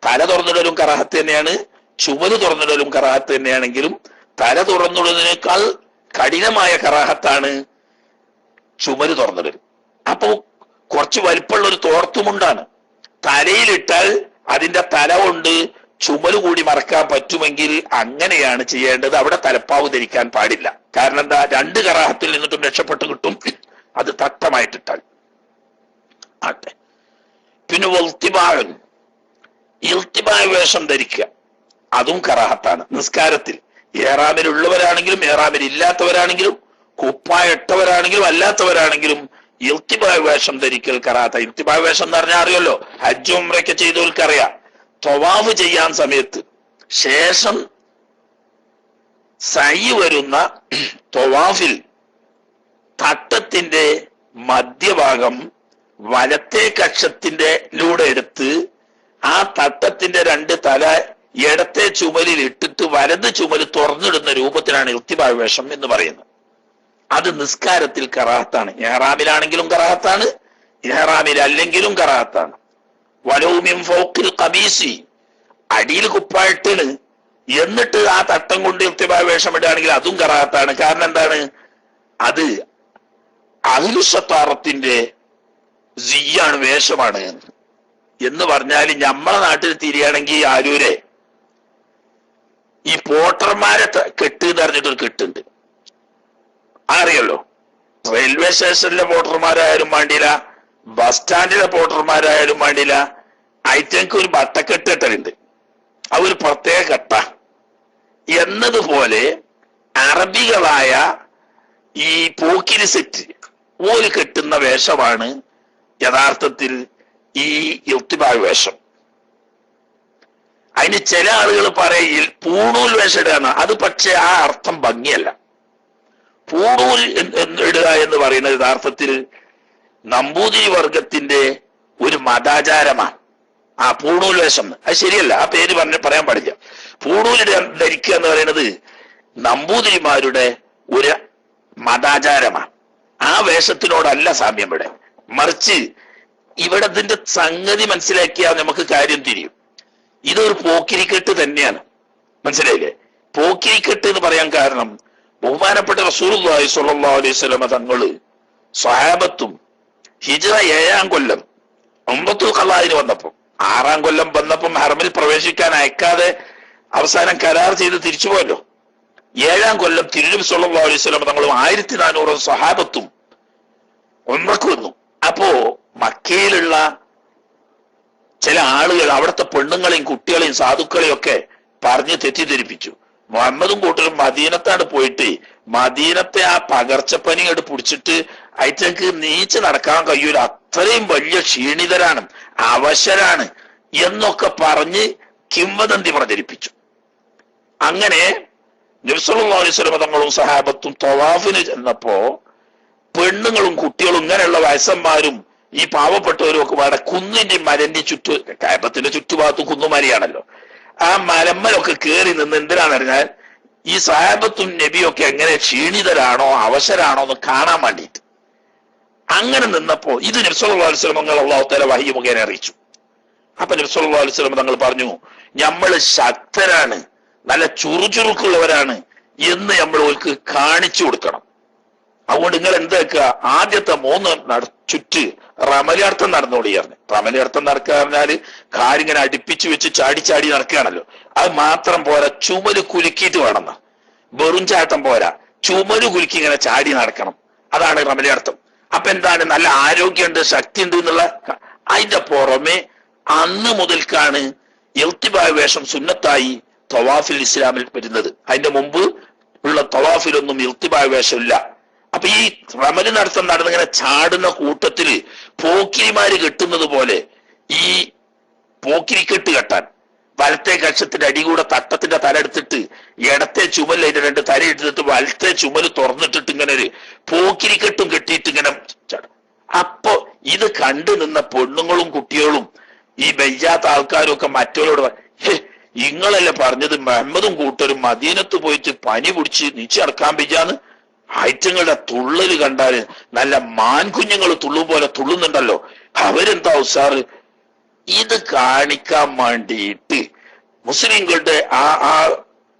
തല തുറന്നിടലും കറാഹത്ത് തന്നെയാണ്, ചുമല് തുറന്നിടലും കറാഹത്ത് തന്നെയാണെങ്കിലും തല തുറന്നിടുന്നതിനേക്കാൾ കഠിനമായ കറാഹത്താണ് ചുമല് തുറന്നിടൽ. അപ്പോ കുറച്ച് വലിപ്പമുള്ള ഒരു തോർത്തുമുണ്ടാണ്, തലയിലിട്ടാൽ അതിന്റെ തല കൊണ്ട് ചുമല് കൂടി മറക്കാൻ പറ്റുമെങ്കിൽ അങ്ങനെയാണ് ചെയ്യേണ്ടത്. അവിടെ തലപ്പാവ് ധരിക്കാൻ പാടില്ല. കാരണം എന്താ, 2 കറാഹത്തിൽ നിന്നിട്ടും രക്ഷപ്പെട്ട് കിട്ടും, അത് തട്ടമായിട്ടിട്ടാൽ. ആട്ടെ. പിന്നെ ഇൽത്തിബാ വേഷം ധരിക്കുക, അതും കറാഹത്താണ് നിസ്കാരത്തിൽ. ഏറാമിലുള്ളവരാണെങ്കിലും ഏറാമിൽ ഇല്ലാത്തവരാണെങ്കിലും കുപ്പായിട്ടവരാണെങ്കിലും അല്ലാത്തവരാണെങ്കിലും ഇൽത്തിബാ വേഷം ധരിക്കൽ കറാഹത്ത. ഇൽത്തിബാ വേഷം എന്ന് പറഞ്ഞാൽ അറിയല്ലോ, ഹജ്ജ് ഉംറയൊക്കെ ചെയ്തവർക്കറിയാം. തവാഫ് ചെയ്യാൻ സമയത്ത് ശേഷം സഅയ് വരുന്ന തവാഫിൽ തട്ടത്തിന്റെ മധ്യഭാഗം വലത്തെ കക്ഷത്തിന്റെ ലൂടെ എടുത്ത് ആ തട്ടത്തിന്റെ 2 തല ഇടത്തെ ചുമലിൽ ഇട്ടിട്ട് വലത് ചുമല് തുറന്നിടുന്ന രൂപത്തിലാണ് ഇൽത്തിബാ വേഷം എന്ന് പറയുന്നത്. അത് നിസ്കാരത്തിൽ കറാഹത്താണ്. ഇഹ്റാമിലാണെങ്കിലും കറാഹത്താണ്, ഇഹ്റാമിൽ അല്ലെങ്കിലും കറാഹത്താണ്. വലൗമിൻ ഫൗഖിൽ ഖമീസി, അടിയിൽ കുപ്പായിട്ടാണ്, എന്നിട്ട് ആ തട്ടം കൊണ്ട് ഇൽത്തിബാ വേഷം ഇടുകയാണെങ്കിൽ അതും കറാഹത്താണ്. കാരണം എന്താണ്, അത് അഹ്ലുശത്താറത്തിന്റെ സിയാണ്, വേഷമാണ്. എന്ന് പറഞ്ഞാൽ നമ്മളെ നാട്ടിൽ തിരിയാണെങ്കിൽ ആരൂരെ ഈ പോട്ടർമാരെ കെട്ട് എന്ന് പറഞ്ഞിട്ടൊരു കെട്ടുണ്ട്, അറിയല്ലോ. റെയിൽവേ സ്റ്റേഷനിലെ പോട്ടർമാരായാലും വേണ്ടിയില്ല, ബസ് സ്റ്റാൻഡിലെ പോട്ടർമാരായാലും വേണ്ടിയില്ല, ഐറ്റങ്ങൾക്ക് ഒരു ബട്ടക്കെട്ട് കെട്ടലുണ്ട്, ആ ഒരു പ്രത്യേക കെട്ട. എന്നതുപോലെ അറബികളായ ഈ പോക്കിരി സെറ്റ് ഓല് കെട്ടുന്ന വേഷമാണ് യഥാർത്ഥത്തിൽ ഈ ഇൽത്തിബായ് വേഷം. അതിന് ചില ആളുകൾ പറയിൽ പൂണൂൽ വേഷം ഇടുക, അത് പക്ഷെ ആ അർത്ഥം ഭംഗിയല്ല. പൂണൂൽ ഇടുക എന്ന് പറയുന്നത് യഥാർത്ഥത്തിൽ നമ്പൂതിരി വർഗത്തിന്റെ ഒരു മതാചാരമാണ്. ആ പൂണൂൽ വേഷം അത് ശരിയല്ല, ആ പേര് പറയാൻ പാടില്ല. പൂണൂൽ ധരിക്കുക എന്ന് പറയുന്നത് നമ്പൂതിരിമാരുടെ ഒരു മതാചാരമാണ്. ആ വേഷത്തിനോടല്ല സാമ്യം ഇവിടെ. മറിച്ച് ഇവിടെ ഇതിന്റെ സംഗതി മനസ്സിലാക്കിയാൽ നമുക്ക് കാര്യം തിരിയും. ഇതൊരു പോക്കിരിക്കെട്ട് തന്നെയാണ്. മനസ്സിലായില്ലേ? പോക്കിരിക്കെട്ട് എന്ന് പറയാൻ കാരണം ബഹുമാനപ്പെട്ട റസൂലുള്ളാഹി സ്വല്ലല്ലാഹു അലൈഹി വസല്ലം തങ്ങള് സ്വഹാബത്തും ഹിജ്റ 7-ാം കൊല്ലം ഉംറത്തുൽ ഖളാഇന് വന്നപ്പോൾ 6-ാം കൊല്ലം വന്നപ്പം ഹറമിൽ പ്രവേശിക്കാൻ അയക്കാതെ അവസാനം കരാർ ചെയ്ത് തിരിച്ചു പോയല്ലോ. 7-ാം കൊല്ലം തിരുനബി സ്വല്ലല്ലാഹു അലൈഹി വസല്ലം തങ്ങളും 1400 സ്വഹാബത്തും ഉംറക്ക് വന്നു. അപ്പോ മക്കയിലുള്ള ചില ആളുകൾ അവിടുത്തെ പെണ്ണുങ്ങളെയും കുട്ടികളെയും സാധുക്കളെയും ഒക്കെ പറഞ്ഞ് തെറ്റിദ്ധരിപ്പിച്ചു. മുഹമ്മദും കൂട്ടരും മദീനത്താണ് പോയിട്ട് മദീനത്തെ ആ പകർച്ചപ്പനി എടുത്ത് പിടിച്ചിട്ട് അയറ്റക്ക് നീച്ച് നടക്കാൻ കഴിയൂല, അത്രയും വലിയ ക്ഷീണിതരാണ്, അവശരാണ് എന്നൊക്കെ പറഞ്ഞ് കിംവദന്തി പ്രചരിപ്പിച്ചു. അങ്ങനെ നബി സല്ലല്ലാഹു അലൈഹി വസല്ലം തങ്ങളും സഹാബത്തും തവാഫിന് ചെന്നപ്പോ പെണ്ണുങ്ങളും കുട്ടികളും ഇങ്ങനെയുള്ള വയസ്സന്മാരും ഈ പാവപ്പെട്ടവരും ഒക്കെ വേറെ കുന്നിന്റെ മരന്റെ കയബത്തിന്റെ ചുറ്റുഭാഗത്തും കുന്നുമലയാണല്ലോ, ആ മലമ്മലൊക്കെ കയറി നിന്ന് എന്തിനാണെന്നറിഞ്ഞാൽ ഈ സഹാബത്തും നബിയൊക്കെ എങ്ങനെ ക്ഷീണിതരാണോ അവശരാണോ എന്ന് കാണാൻ വേണ്ടിയിട്ട്. അങ്ങനെ നിന്നപ്പോ ഇത് നബി സല്ലല്ലാഹു അലൈഹി വസല്ലം തങ്ങൾ അല്ലാഹു തആല വഹി മുഖേന അറിയിച്ചു. അപ്പൊ നബി സല്ലല്ലാഹു അലൈഹി വസല്ലം തങ്ങൾ പറഞ്ഞു, നമ്മള് ശക്തരാണ്, നല്ല ചുറുചുറുക്കുള്ളവരാണ് എന്ന് നമ്മൾ ഓൾക്ക് കാണിച്ചു കൊടുക്കണം. അതുകൊണ്ട് നിങ്ങൾ എന്താക്കുക, ആദ്യത്തെ 3 ചുറ്റ് റമലിയർത്ഥം നടന്നോടിയായിരുന്നു. റമലിയർത്ഥം നടക്കുക പറഞ്ഞാല് കാരിങ്ങനെ അടുപ്പിച്ച് വെച്ച് ചാടി ചാടി നടക്കുകയാണല്ലോ. അത് മാത്രം പോരാ, ചുമല് കുലുക്കിയിട്ട് വേണമെന്ന്. വെറും ചാട്ടം പോരാ, ചുമല് കുലുക്കി ഇങ്ങനെ ചാടി നടക്കണം. അതാണ് റമലിയർത്ഥം. അപ്പൊ എന്താണ്, നല്ല ആരോഗ്യമുണ്ട്, ശക്തി ഉണ്ട് എന്നുള്ള. അതിന്റെ പുറമെ അന്ന് മുതൽക്കാണ് ഇൽത്തിബായ് വേഷം സുന്നത്തായി തവാഫിൽ ഇസ്ലാമിൽ വരുന്നത്. അതിന്റെ മുമ്പ് ഉള്ള തവാഫിലൊന്നും ഇൽത്തിബായ് വേഷമില്ല. അപ്പൊ ഈ റമല് നടത്തം നടന്നിങ്ങനെ ചാടുന്ന കൂട്ടത്തില് പോക്കിരിമാര് കെട്ടുന്നത് പോലെ ഈ പോക്കിരിക്കെട്ട് കെട്ടാൻ വലത്തെ കക്ഷത്തിന്റെ അടികൂടെ തട്ടത്തിന്റെ തല എടുത്തിട്ട് ഇടത്തെ ചുമൽ അതിന്റെ 2 തല എടുത്തിട്ട് വലത്തെ ചുമല് തുറന്നിട്ടിട്ട് ഇങ്ങനെ ഒരു പോക്കിരിക്കെട്ടും കെട്ടിയിട്ട് ഇങ്ങനെ ചാടും. അപ്പൊ ഇത് കണ്ടു നിന്ന പെണ്ണുങ്ങളും കുട്ടികളും ഈ ബെയ്യാത്ത ആൾക്കാരും ഒക്കെ മറ്റവരോട്, ഇങ്ങളല്ലേ പറഞ്ഞത് മുഹമ്മദും കൂട്ടരും മദീനത്ത് പോയിട്ട് പനി പിടിച്ച് നീച്ച് നടക്കാൻ പറ്റാന്ന്. ഐറ്റങ്ങളുടെ തുള്ളല് കണ്ടാല് നല്ല മാൻകുഞ്ഞുങ്ങൾ തുള്ളും പോലെ തുള്ളുന്നുണ്ടല്ലോ, അവരെന്താ ഉസാറ്. ഇത് കാണിക്കാൻ വേണ്ടിയിട്ട് മുസ്ലിങ്ങളുടെ ആ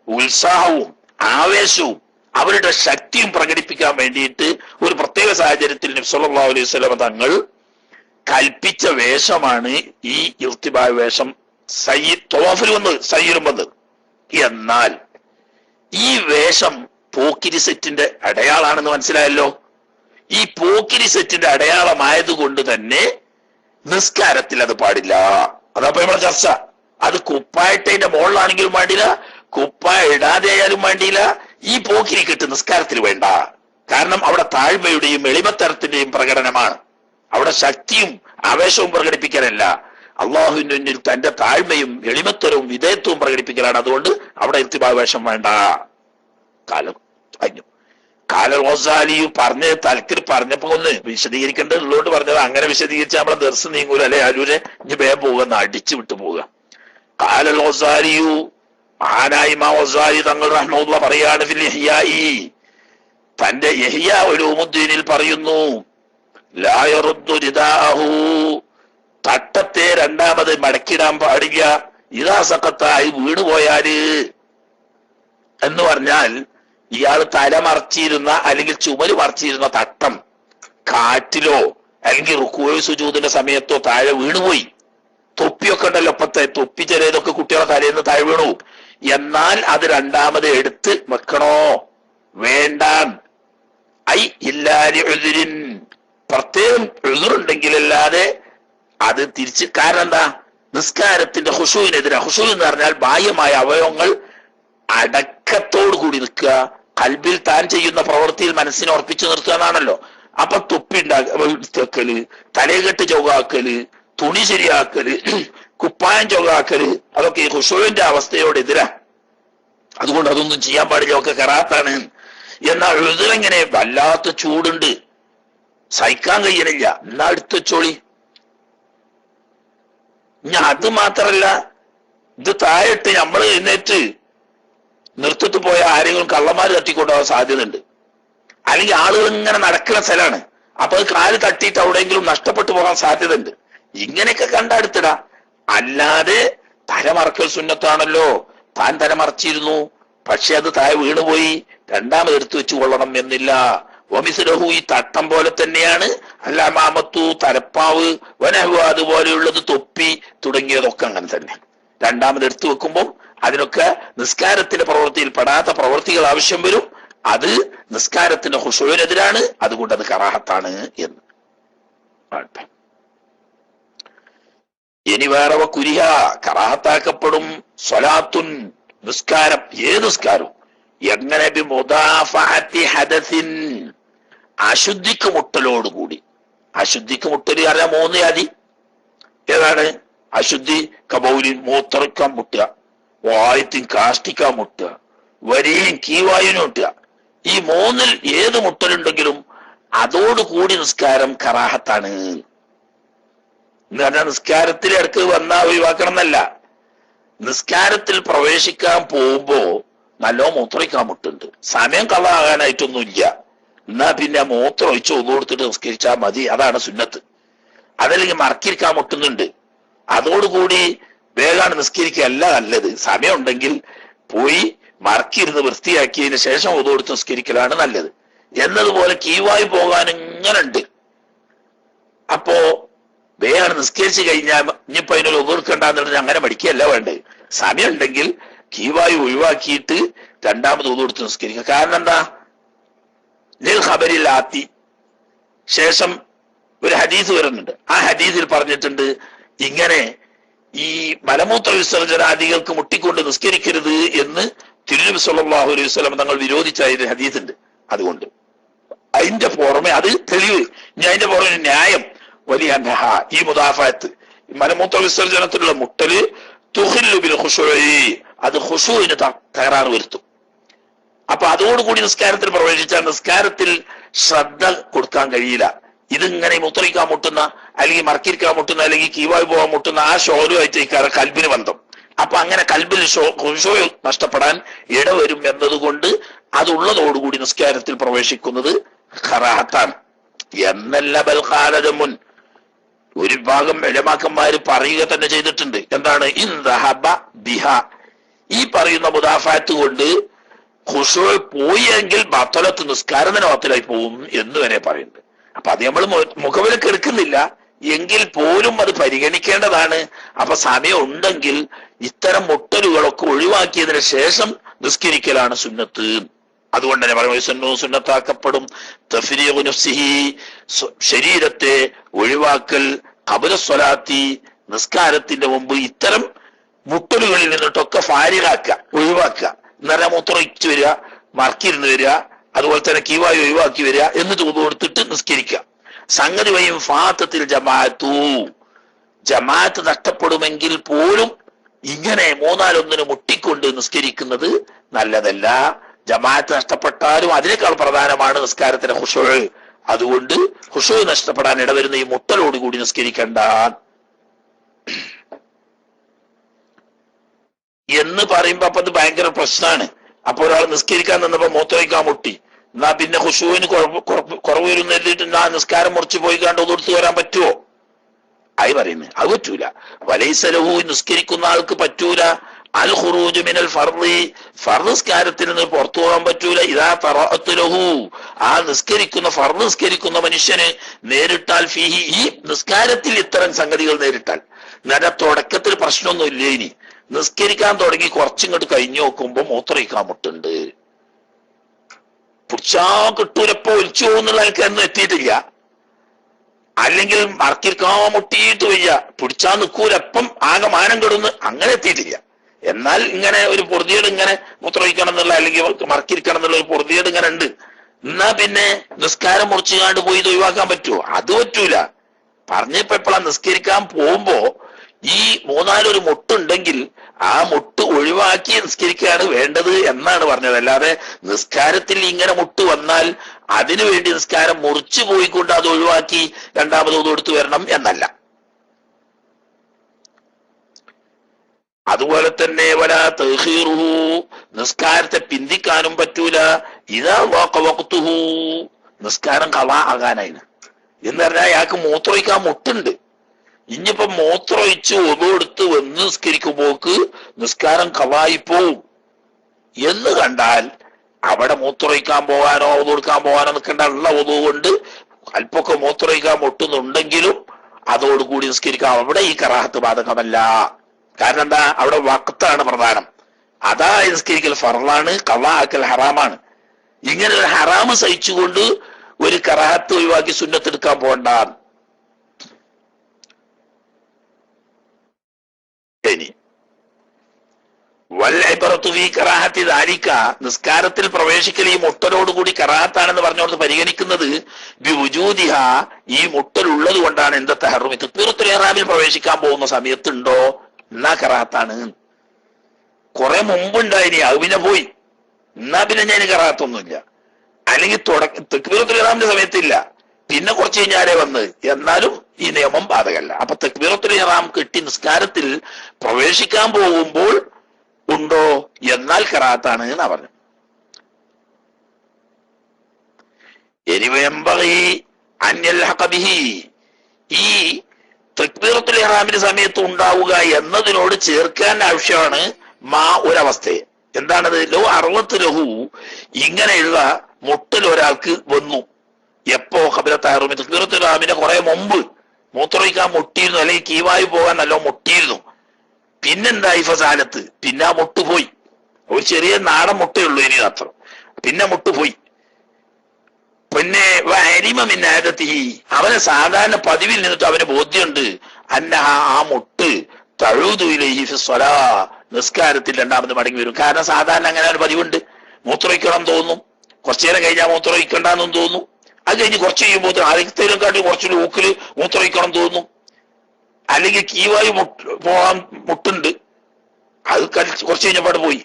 ഉത്സാഹവും ആവേശവും അവരുടെ ശക്തിയും പ്രകടിപ്പിക്കാൻ വേണ്ടിയിട്ട് ഒരു പ്രത്യേക സാഹചര്യത്തിൽ നബി സല്ലല്ലാഹു അലൈഹി വസല്ലം തങ്ങൾ കൽപ്പിച്ച വേഷമാണ് ഈ ഇൽത്തിബായ് വേഷം. തവാഫിൽ വന്നത്, സയ്യിലും വന്നത്. എന്നാൽ ഈ വേഷം പോക്കിരി സെറ്റിന്റെ അടയാളാണെന്ന് മനസ്സിലായല്ലോ. ഈ പോക്കിരി സെറ്റിന്റെ അടയാളമായതുകൊണ്ട് തന്നെ നിസ്കാരത്തിൽ അത് പാടില്ല. അതപ്പോ നമ്മളെ ചർച്ച. അത് കുപ്പായിട്ടതിന്റെ മുകളിലാണെങ്കിലും വേണ്ടില്ല, കുപ്പായ ഇടാതെ ആയാലും വേണ്ടിയില്ല. ഈ പോക്കിരി കെട്ട് നിസ്കാരത്തിൽ വേണ്ട. കാരണം അവിടെ താഴ്മയുടെയും എളിമത്തരത്തിന്റെയും പ്രകടനമാണ്. അവിടെ ശക്തിയും ആവേശവും പ്രകടിപ്പിക്കാനല്ല, അള്ളാഹുവിന്റെ മുന്നിൽ തന്റെ താഴ്മയും എളിമത്തരവും വിധേയത്വവും പ്രകടിപ്പിക്കലാണ്. അതുകൊണ്ട് അവിടെ ഇൽത്തിബായ് വേഷം വേണ്ട. കാലം കഴിഞ്ഞു. കാലൽ ഗസാലി പറഞ്ഞ തലക്കിൽ പറഞ്ഞപ്പോ ഒന്ന് വിശദീകരിക്കേണ്ടതുള്ളതുകൊണ്ട് പറഞ്ഞത്. അങ്ങനെ വിശദീകരിച്ച് നമ്മളെ ദർസ് നീങ്ങൂല അല്ലെ, ആലൂരെ ഇനി വേഗം പോവുക, അടിച്ചു വിട്ടു പോവുക. കാലൽ ഗസാലിയു മഹാനായ ഇമാം ഗസാലി തങ്ങൾ റഹ്മത്തുള്ളാഹി പറയാണ് ഫിൽ ഇഹ്യാഇ, തന്റെ ഇഹ്യാ ഉലൂമുദ്ദീനിൽ പറയുന്നു, ലാ യറുദ്ദു റിദാഹു, തട്ടത്തെ രണ്ടാമത് മടക്കിടാൻ പാടില്ല. ഇദാ സഖത്തായി വീണുപോയാല് എന്ന് പറഞ്ഞാൽ ഇയാൾ തല മറച്ചിരുന്ന അല്ലെങ്കിൽ ചുമല് മറച്ചിരുന്ന തട്ടം കാറ്റിലോ അല്ലെങ്കിൽ റുക്കൂഅ് സുജൂദിന്റെ സമയത്തോ താഴെ വീണുപോയി. തൊപ്പിയൊക്കെ ഉണ്ടല്ലോ, ഇപ്പത്തെ തൊപ്പി ചെറിയതൊക്കെ കുട്ടികളെ തലേന്ന് താഴെ വീണു. എന്നാൽ അത് രണ്ടാമത് എടുത്ത് വെക്കണോ വേണ്ട. ഐ ഇല്ലാലി ഉദ്രിൻ, പ്രത്യേകം ഉദ്റുണ്ടെങ്കിലല്ലാതെ അത് തിരിച്ച്. കാരണം എന്താ, നിസ്കാരത്തിന്റെ ഖുശൂഇനെതിരെ. ഖുശൂ എന്ന് പറഞ്ഞാൽ ബാഹ്യമായ അവയവങ്ങൾ അടക്കത്തോടു കൂടി നിൽക്കുക, കൽബിൽ താൻ ചെയ്യുന്ന പ്രവൃത്തിയിൽ മനസ്സിനെ ഉറപ്പിച്ചു നിർത്തുക എന്നാണല്ലോ. അപ്പൊ തൊപ്പി വെക്കല്, തലയെക്കെട്ട് ചൗകാക്കല്, തുണി ശരിയാക്കല്, കുപ്പായം ചൊകാക്കല്, അതൊക്കെ ഈ ഖുശൂഇന്റെ അവസ്ഥയോട് എതിരാ. അതുകൊണ്ട് അതൊന്നും ചെയ്യാൻ പാടില്ല, ഒക്കെ കറാത്താണ്. എന്നാൽ ഉദുറെങ്ങനെ വല്ലാത്ത ചൂടുണ്ട്, സഹിക്കാൻ കഴിയണില്ല, എന്നാ എടുത്തു വെച്ചോളി. ഞാൻ അത് മാത്രല്ല, ഇത് താഴെട്ട് നമ്മള് എഴുന്നേറ്റ് നിർത്തിട്ട് പോയ ആരെങ്കിലും കള്ളന്മാര് തട്ടിക്കൊണ്ടുപോകാൻ സാധ്യതയുണ്ട്. അല്ലെങ്കിൽ ആളുകൾ ഇങ്ങനെ നടക്കുന്ന സ്ഥലമാണ്, അപ്പൊ അത് കാല് തട്ടിയിട്ട് എവിടെയെങ്കിലും നഷ്ടപ്പെട്ടു പോകാൻ സാധ്യതയുണ്ട്. ഇങ്ങനെയൊക്കെ കണ്ടെടുത്തിടാ. അല്ലാതെ തലമറക്കൽ സുന്നത്താണല്ലോ, താൻ തലമറച്ചിരുന്നു, പക്ഷെ അത് താഴെ വീണുപോയി, രണ്ടാമത് എടുത്തു വെച്ച് കൊള്ളണം എന്നില്ല. വമിസ്ലഹു, ഈ തട്ടം പോലെ തന്നെയാണ് അല്ലാമാമത്തു, തലപ്പാവ്, വനഹു, അതുപോലെയുള്ളത്, തൊപ്പി തുടങ്ങിയതൊക്കെ അങ്ങനെ തന്നെ. രണ്ടാമത് എടുത്തു വെക്കുമ്പോൾ അതിനൊക്കെ നിസ്കാരത്തിന്റെ പ്രവൃത്തിയിൽ പെടാത്ത പ്രവൃത്തികൾ ആവശ്യം വരും. അത് നിസ്കാരത്തിന്റെ ഖുശൂഇനെതിരാണ്, അതുകൊണ്ട് അത് കറാഹത്താണ് എന്ന്. ഇനി വേറെ കുരിഹ, കറാഹത്താക്കപ്പെടും സ്വലാത്തുൻ, നിസ്കാരം, ഏത് നിസ്കാരവും. എങ്ങനെ? ബിമുദാഫഅത്തി ഹദസിൻ, അശുദ്ധിക്ക് മുട്ടലോടുകൂടി. അശുദ്ധിക്ക് മുട്ടല് അറിയാം, 3 ജാതി. ഏതാണ് അശുദ്ധി? കബൗലിൻ, മൂത്രക്കാൻ മുട്ടുക, വായത്തിൻ, കാഷ്ടിക്കാൻ മുട്ടുക, വരിയും കീവായുനും മുട്ടുക. ഈ 3-ൽ ഏത് മുട്ടലുണ്ടെങ്കിലും അതോടുകൂടി നിസ്കാരം കറാഹത്താണ്. എന്ന് പറഞ്ഞാൽ നിസ്കാരത്തിൽ ഇടക്ക് വന്നാ ഒഴിവാക്കണം എന്നല്ല, നിസ്കാരത്തിൽ പ്രവേശിക്കാൻ പോകുമ്പോ നല്ലോ മൂത്രമൊഴിക്കാൻ മുട്ടുണ്ട്, സമയം കളാകാനായിട്ടൊന്നുമില്ല, എന്നാ പിന്നെ മൂത്രം ഒഴിച്ച് ഒന്നു കൊടുത്തിട്ട് നിസ്കരിച്ചാൽ മതി, അതാണ് സുന്നത്ത്. അതല്ലെങ്കിൽ മറക്കിരിക്കാൻ മുട്ടുന്നുണ്ട്, അതോടുകൂടി വേഗമാണ് നിസ്കരിക്കുകയല്ല നല്ലത്. സമയം ഉണ്ടെങ്കിൽ പോയി മറക്കിരുന്ന് വൃത്തിയാക്കിയതിന് ശേഷം ഒന്നു കൊടുത്ത് നിസ്കരിക്കലാണ് നല്ലത്. എന്നതുപോലെ കീവായി പോകാൻ ഇങ്ങനെ ഉണ്ട്. അപ്പോ വേഗമാണ് നിസ്കരിച്ചു കഴിഞ്ഞാൽ ഇനിയിപ്പോ അതിനൊരു ഒതുകൊടുക്കണ്ടെന്നുള്ളത് അങ്ങനെ മടിക്കുകയല്ല വേണ്ടത്. സമയം ഉണ്ടെങ്കിൽ കീവായി ഒഴിവാക്കിയിട്ട് രണ്ടാമത് ഒതുകൊടുത്ത് നിസ്കരിക്കുക. കാരണം എന്താ? ഖബരില്ലാത്തി ശേഷം ഒരു ഹദീസ് വരുന്നുണ്ട്. ആ ഹദീസിൽ പറഞ്ഞിട്ടുണ്ട്, ഇങ്ങനെ ഈ മലമൂത്ര വിസർജനാദികൾക്ക് മുട്ടിക്കൊണ്ട് നിസ്കരിക്കരുത് എന്ന് തിരുനബി സല്ലല്ലാഹു അലൈഹി വസല്ലം തങ്ങൾ വിരോധിച്ച ഒരു ഹദീസ് ഉണ്ട്. അതുകൊണ്ട് അതിന്റെ പുറമെ അത് തെളിവ്, ഇനി അതിന്റെ പുറമെ ന്യായം, വലിയ ഈ മുദാഫഅത്ത്, മലമൂത്ര വിസർജനത്തിലുള്ള മുട്ടല്, തുഖില്ലു ബിൽ ഖുശൂഇ, അത് ഖുശൂഇന് തകരാറ് വരുത്തും. അപ്പൊ അതോടുകൂടി നിസ്കാരത്തിൽ പ്രവേശിച്ചാൽ നിസ്കാരത്തിൽ ശ്രദ്ധ കൊടുക്കാൻ കഴിയില്ല. ഇതിങ്ങനെ മുത്രിക്കാൻ മുട്ടുന്ന, അല്ലെങ്കിൽ മറക്കിരിക്കാൻ മുട്ടുന്ന, അല്ലെങ്കിൽ കീവായി പോകാൻ മുട്ടുന്ന ആ ഷോലുമായിട്ട് ഇക്കാരം കൽബിന് ബന്ധം. അപ്പൊ അങ്ങനെ കൽബിൽ ഖുശൂഅ് നഷ്ടപ്പെടാൻ ഇടവരും എന്നതുകൊണ്ട് അതുള്ളതോടുകൂടി നിസ്കാരത്തിൽ പ്രവേശിക്കുന്നത് ഖറാഹത്താണ്. എന്നല്ല ബൽ ഖാലജമുൻ, ഒരു ഭാഗം ഉലമാക്കന്മാര് പറയുക തന്നെ ചെയ്തിട്ടുണ്ട്. എന്താണ്? ഇൻദഹബ ബിഹ, ഈ പറയുന്ന മുദാഫഅത്ത് കൊണ്ട് ഖുശൂഅ് പോയെങ്കിൽ ബത്തലത്ത്, നിസ്കാരം തന്നെ ബത്തലായി പോകും എന്ന് വരെ പറയുന്നുണ്ട്. അപ്പൊ അത് നമ്മൾ മുഖവിലേക്ക് എടുക്കുന്നില്ല, എങ്കിൽ പോലും അത് പരിഗണിക്കേണ്ടതാണ്. അപ്പൊ സമയം ഉണ്ടെങ്കിൽ ഇത്തരം മുട്ടലുകളൊക്കെ ഒഴിവാക്കിയതിനു ശേഷം നിസ്കരിക്കലാണ് സുന്നത്ത്. അതുകൊണ്ട് തന്നെ പറയുന്നത് സുന്നത്താക്കപ്പെടും. തഫ്രീഖു നഫ്സിഹി, ശരീരത്തെ ഒഴിവാക്കൽ, ഖബ്ല സ്വലാത്തി, നിസ്കാരത്തിന്റെ മുമ്പ് ഇത്തരം മുട്ടലുകളിൽ നിന്നിട്ടൊക്കെ ഫാരിഖാക്കുക, ഒഴിവാക്കുക. എന്നറിയാൻ മൂത്രമൊഴിച്ച് വരിക, മറക്കിരുന്ന് വരിക, അതുപോലെ തന്നെ കീവായി ഒഴിവാക്കി വരിക, എന്നിട്ട് കൊടുത്തിട്ട് നിസ്കരിക്കുക. സംഗതി വയും ഫാത്തത്തിൽ ജമാഅത്തു, ജമാഅത്ത് നഷ്ടപ്പെടുമെങ്കിൽ പോലും ഇങ്ങനെ 3-1 മുട്ടിക്കൊണ്ട് നിസ്കരിക്കുന്നത് നല്ലതല്ല. ജമാഅത്ത് നഷ്ടപ്പെട്ടാലും അതിനേക്കാൾ പ്രധാനമാണ് നിസ്കാരത്തിന്റെ ഖുശൂഅ്. അതുകൊണ്ട് ഖുശൂഅ് നഷ്ടപ്പെടാൻ ഇടവരുന്ന ഈ മുട്ടലോടുകൂടി നിസ്കരിക്കണ്ട എന്ന് പറയുമ്പോ അപ്പൊ അത് ഭയങ്കര പ്രശ്നമാണ്. അപ്പൊ ഒരാൾ നിസ്കരിക്കാൻ നിന്നപ്പോ മൂത്രമൊഴിക്കാൻ മുട്ടി, എന്നാ പിന്നെ ഖുശൂഇന് കുറവ് വരുന്ന എഴുതിയിട്ട് ഞാൻ നിസ്കാരം മുറിച്ച് പോയി കണ്ട് ഒതുകൊടുത്ത് വരാൻ പറ്റുമോ? ആയി പറയുന്നത് അത് പറ്റൂല. വലൈസ ലഹു, നിസ്കരിക്കുന്ന ആൾക്ക് പറ്റൂല അൽ ഖുറൂജ് മിനൽ ഫർളി, ഫർള് നിസ്കാരത്തിൽ നിന്ന് പുറത്തു പോകാൻ പറ്റൂല. ഇദാ തറഅത്ത് ലഹു, ആ നിസ്കരിക്കുന്ന ഫർള് നിസ്കരിക്കുന്ന മനുഷ്യന് നേരിട്ടാൽ ഫീഹി, ഈ നിസ്കാരത്തിൽ ഇത്തരം സംഗതികൾ നേരിട്ടാൽ, നേരെ തുടക്കത്തിൽ പ്രശ്നമൊന്നും ഇല്ല. ഇനി നിസ്കരിക്കാൻ തുടങ്ങി കുറച്ചിങ്ങോട്ട് കഴിഞ്ഞു നോക്കുമ്പോ മൂത്രമൊഴിക്കാൻ മുട്ടുണ്ട്, പിടിച്ചാ കിട്ടൂലപ്പോ ഒലിച്ചു പോകുന്നുള്ള ആൾക്കാരൊന്നും എത്തിയിട്ടില്ല. അല്ലെങ്കിൽ മറക്കിരിക്കാൻ മുട്ടിയിട്ട് വയ്യ, പിടിച്ചാ നിൽക്കൂലപ്പം ആകെ മാനം കെടുന്ന്, അങ്ങനെ എത്തിയിട്ടില്ല. എന്നാൽ ഇങ്ങനെ ഒരു പൊറുതിയേട്, ഇങ്ങനെ മൂത്രമൊഴിക്കണം എന്നുള്ള അല്ലെങ്കിൽ മറക്കിരിക്കണം എന്നുള്ള ഒരു പൊറുതിയേട് ഇങ്ങനെ ഉണ്ട്. എന്നാ പിന്നെ നിസ്കാരം മുറിച്ചുകാണ്ട് പോയി ഇത് ഒഴിവാക്കാൻ പറ്റുമോ? അത് പറ്റൂല. പറഞ്ഞപ്പോ എപ്പോഴാ നിസ്കരിക്കാൻ പോകുമ്പോ ഈ മൂന്നാലൊരു മുട്ടുണ്ടെങ്കിൽ ആ മുട്ട് ഒഴിവാക്കി നിസ്കരിക്കുകയാണ് വേണ്ടത് എന്നാണ് പറഞ്ഞത്. അല്ലാതെ നിസ്കാരത്തിൽ ഇങ്ങനെ മുട്ട് വന്നാൽ അതിനു വേണ്ടി നിസ്കാരം മുറിച്ചു പോയിക്കൊണ്ട് അത് ഒഴിവാക്കി രണ്ടാമത് കൊടുത്തു വരണം എന്നല്ല. അതുപോലെ തന്നെ വലാ തഖീറുഹു, നിസ്കാരത്തെ പിന്തിക്കാനും പറ്റൂല. ഇദാ വഖ വഖ്തുഹു, നിസ്കാരം ഖളാ ആകാനായിന് എന്ന് പറഞ്ഞാൽ അയാൾക്ക് മൂത്രമൊഴിക്കാൻ മുട്ടുണ്ട്. ഇനിയിപ്പോ മൂത്രമൊഴിച്ച് ഒന്നുകൊടുത്ത് വന്ന് നിസ്കരിക്കുമ്പോക്ക് നിസ്കാരം ഖളായി പോവും എന്ന് കണ്ടാൽ അവിടെ മൂത്രമൊഴിക്കാൻ പോകാനോ ഒതു കൊടുക്കാൻ പോകാനോ നിൽക്കേണ്ട, ഉള്ള ഒതു കൊണ്ട് അല്പമൊക്കെ മൂത്രമൊഴിക്കാൻ മുട്ടുന്നുണ്ടെങ്കിലും അതോടുകൂടി നിസ്കരിക്കാം. അവിടെ ഈ കറാഹത്ത് ബാധകമല്ല. കാരണം എന്താ? അവിടെ വഖ്താണ് പ്രധാനം. അതാ നിസ്കരിക്കൽ ഫർളാണ്, ഖളാ ആക്കൽ ഹറാമാണ്. ഇങ്ങനെ ഒരു ഹറാമ് സഹിച്ചുകൊണ്ട് ഒരു കറാഹത്ത് ഒഴിവാക്കി സുന്നത്തെടുക്കാൻ പോകണ്ട. ഇനി വൽഇബ്റത്തു ഫീ കറാഹത്തി ദാലിക, നിസ്കാരത്തിൽ പ്രവേശിക്കൽ ഈ മുട്ടലോടുകൂടി കറാഹത്താണെന്ന് പറഞ്ഞുകൊണ്ട് പരിഗണിക്കുന്നത് ബിവുജൂദിഹ, ഈ മുട്ടൽ ഉള്ളത് കൊണ്ടാണ്. എന്താ തഹറുമി, തക്ബീറത്തുൽ ഇഹ്റാമിൽ പ്രവേശിക്കാൻ പോകുന്ന സമയത്തുണ്ടോ എന്നാ കറാഹത്താണ്. കുറെ മുമ്പുണ്ടായിനി, അത് പിന്നെ പോയി, എന്നാ പിന്നെ ഞാൻ കറാഹത്തൊന്നുമില്ല. അല്ലെങ്കിൽ തക്ബീറത്തുൽ ഇഹ്റാമിന്റെ സമയത്തില്ല, പിന്നെ കുറച്ച് കഴിഞ്ഞാലേ വന്ന്, എന്നാലും ഈ നിയമം ബാധകമല്ല. അപ്പൊ തക്ബീറത്തുൽ ഇഹ്റാം കിട്ടി നിസ്കാരത്തിൽ പ്രവേശിക്കാൻ പോകുമ്പോൾ ഉണ്ടോ എന്നാൽ കറാഹത്താണ് എന്നാ പറഞ്ഞു. ഈ തക്ബീറത്തുൽ ഇഹ്റാമിന്റെ സമയത്ത് ഉണ്ടാവുക എന്നതിനോട് ചേർക്കാൻ ആവശ്യമാണ് മാ ഒരവസ്ഥയെ. എന്താണത്? ലോ അറുപത്ത് ലഹു, ഇങ്ങനെയുള്ള മുട്ടൽ ഒരാൾക്ക് വന്നു. എപ്പോ ഖബല തഹറുമി, തക്ബീറത്തുൽ ഇഹ്റാമിന്റെ കുറെ മുമ്പ് മൂത്രമൊഴിക്കാൻ മുട്ടിയിരുന്നു, അല്ലെങ്കിൽ കീവായി പോകാൻ നല്ല മുട്ടിയിരുന്നു. പിന്നെന്തായി ഫസാലത്ത്, പിന്നെ ആ മുട്ട് പോയി. ഒരു ചെറിയ നാടൻ മുട്ടയുള്ളൂ ഇനി മാത്രം, പിന്നെ മുട്ട് പോയി. പിന്നെ അവന് സാധാരണ പതിവിൽ നിന്നിട്ട് അവന് ബോധ്യമുണ്ട് അന്നഹ, ആ മുട്ട് തഴൂതുയിലൈഹി ഫി സ്വലാ, നിസ്കാരത്തിൽ രണ്ടാമത് മടങ്ങി വരും. കാരണം സാധാരണ അങ്ങനെ ഒരു പതിവുണ്ട്, മൂത്രമൊഴിക്കണം തോന്നും, കുറച്ചു നേരം കഴിഞ്ഞാൽ മൂത്രമൊഴിക്കണ്ടെന്നും തോന്നും, അത് കഴിഞ്ഞ് കുറച്ച് കഴിയുമ്പോൾ ആദ്യത്തേലും കാട്ടി കുറച്ചുകൂടി ഊക്കില് മൂത്രമൊഴിക്കണം തോന്നും, അല്ലെങ്കിൽ കീവായി പോകാൻ മുട്ടുണ്ട്, അത് കുറച്ച് കഴിഞ്ഞപ്പാട് പോയി.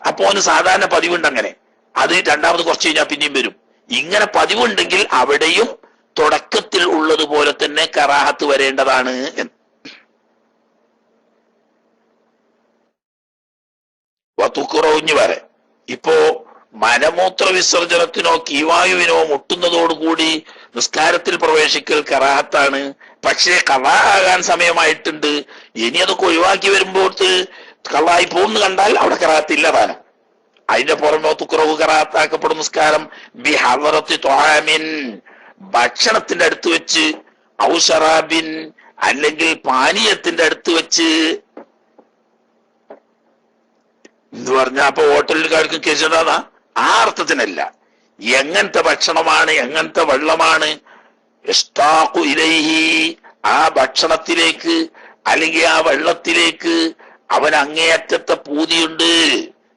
അപ്പൊ അവന് സാധാരണ പതിവുണ്ട് അങ്ങനെ, അത് രണ്ടാമത് കുറച്ച് കഴിഞ്ഞാൽ പിന്നെയും വരും. ഇങ്ങനെ പതിവുണ്ടെങ്കിൽ അവിടെയും തുടക്കത്തിൽ ഉള്ളതുപോലെ തന്നെ കറാഹത്ത് വരേണ്ടതാണ്. വത്തുക്കുറവുഞ്ഞു വരെ ഇപ്പോ മലമൂത്ര വിസർജനത്തിനോ കീവായുവിനോ മുട്ടുന്നതോടുകൂടി നിസ്കാരത്തിൽ പ്രവേശിക്കൽ കറാഹത്താണ്. പക്ഷേ ഖളാ ആകാൻ സമയമായിട്ടുണ്ട്. ഇനി അതൊക്കെ ഒഴിവാക്കി വരുമ്പോൾ ഖളായി പോകുന്നു കണ്ടാൽ അവിടെ കറാഹത്തില്ല താനും. അതിന്റെ പുറമെ തുക്കുറവ് കറാഹത്താക്കപ്പെടും നിസ്കാരം ബി ഹളറത്തി ത്വാമിൻ, ഭക്ഷണത്തിന്റെ അടുത്ത് വെച്ച്, ഔ ശറാബിൻ, അല്ലെങ്കിൽ പാനീയത്തിന്റെ അടുത്ത് വെച്ച് എന്ന് പറഞ്ഞാൽ അപ്പൊ ഹോട്ടലിൽ കാർക്കും കേസിടാതാ, ആ അർത്ഥത്തിനല്ല. എങ്ങനത്തെ ഭക്ഷണമാണ്, എങ്ങനത്തെ വെള്ളമാണ്, ഇഷ്താഖു ഇലൈഹി, ആ ഭക്ഷണത്തിലേക്ക് അല്ലെങ്കിൽ ആ വെള്ളത്തിലേക്ക് അവൻ അങ്ങേയറ്റത്തെ പൂതിയുണ്ട്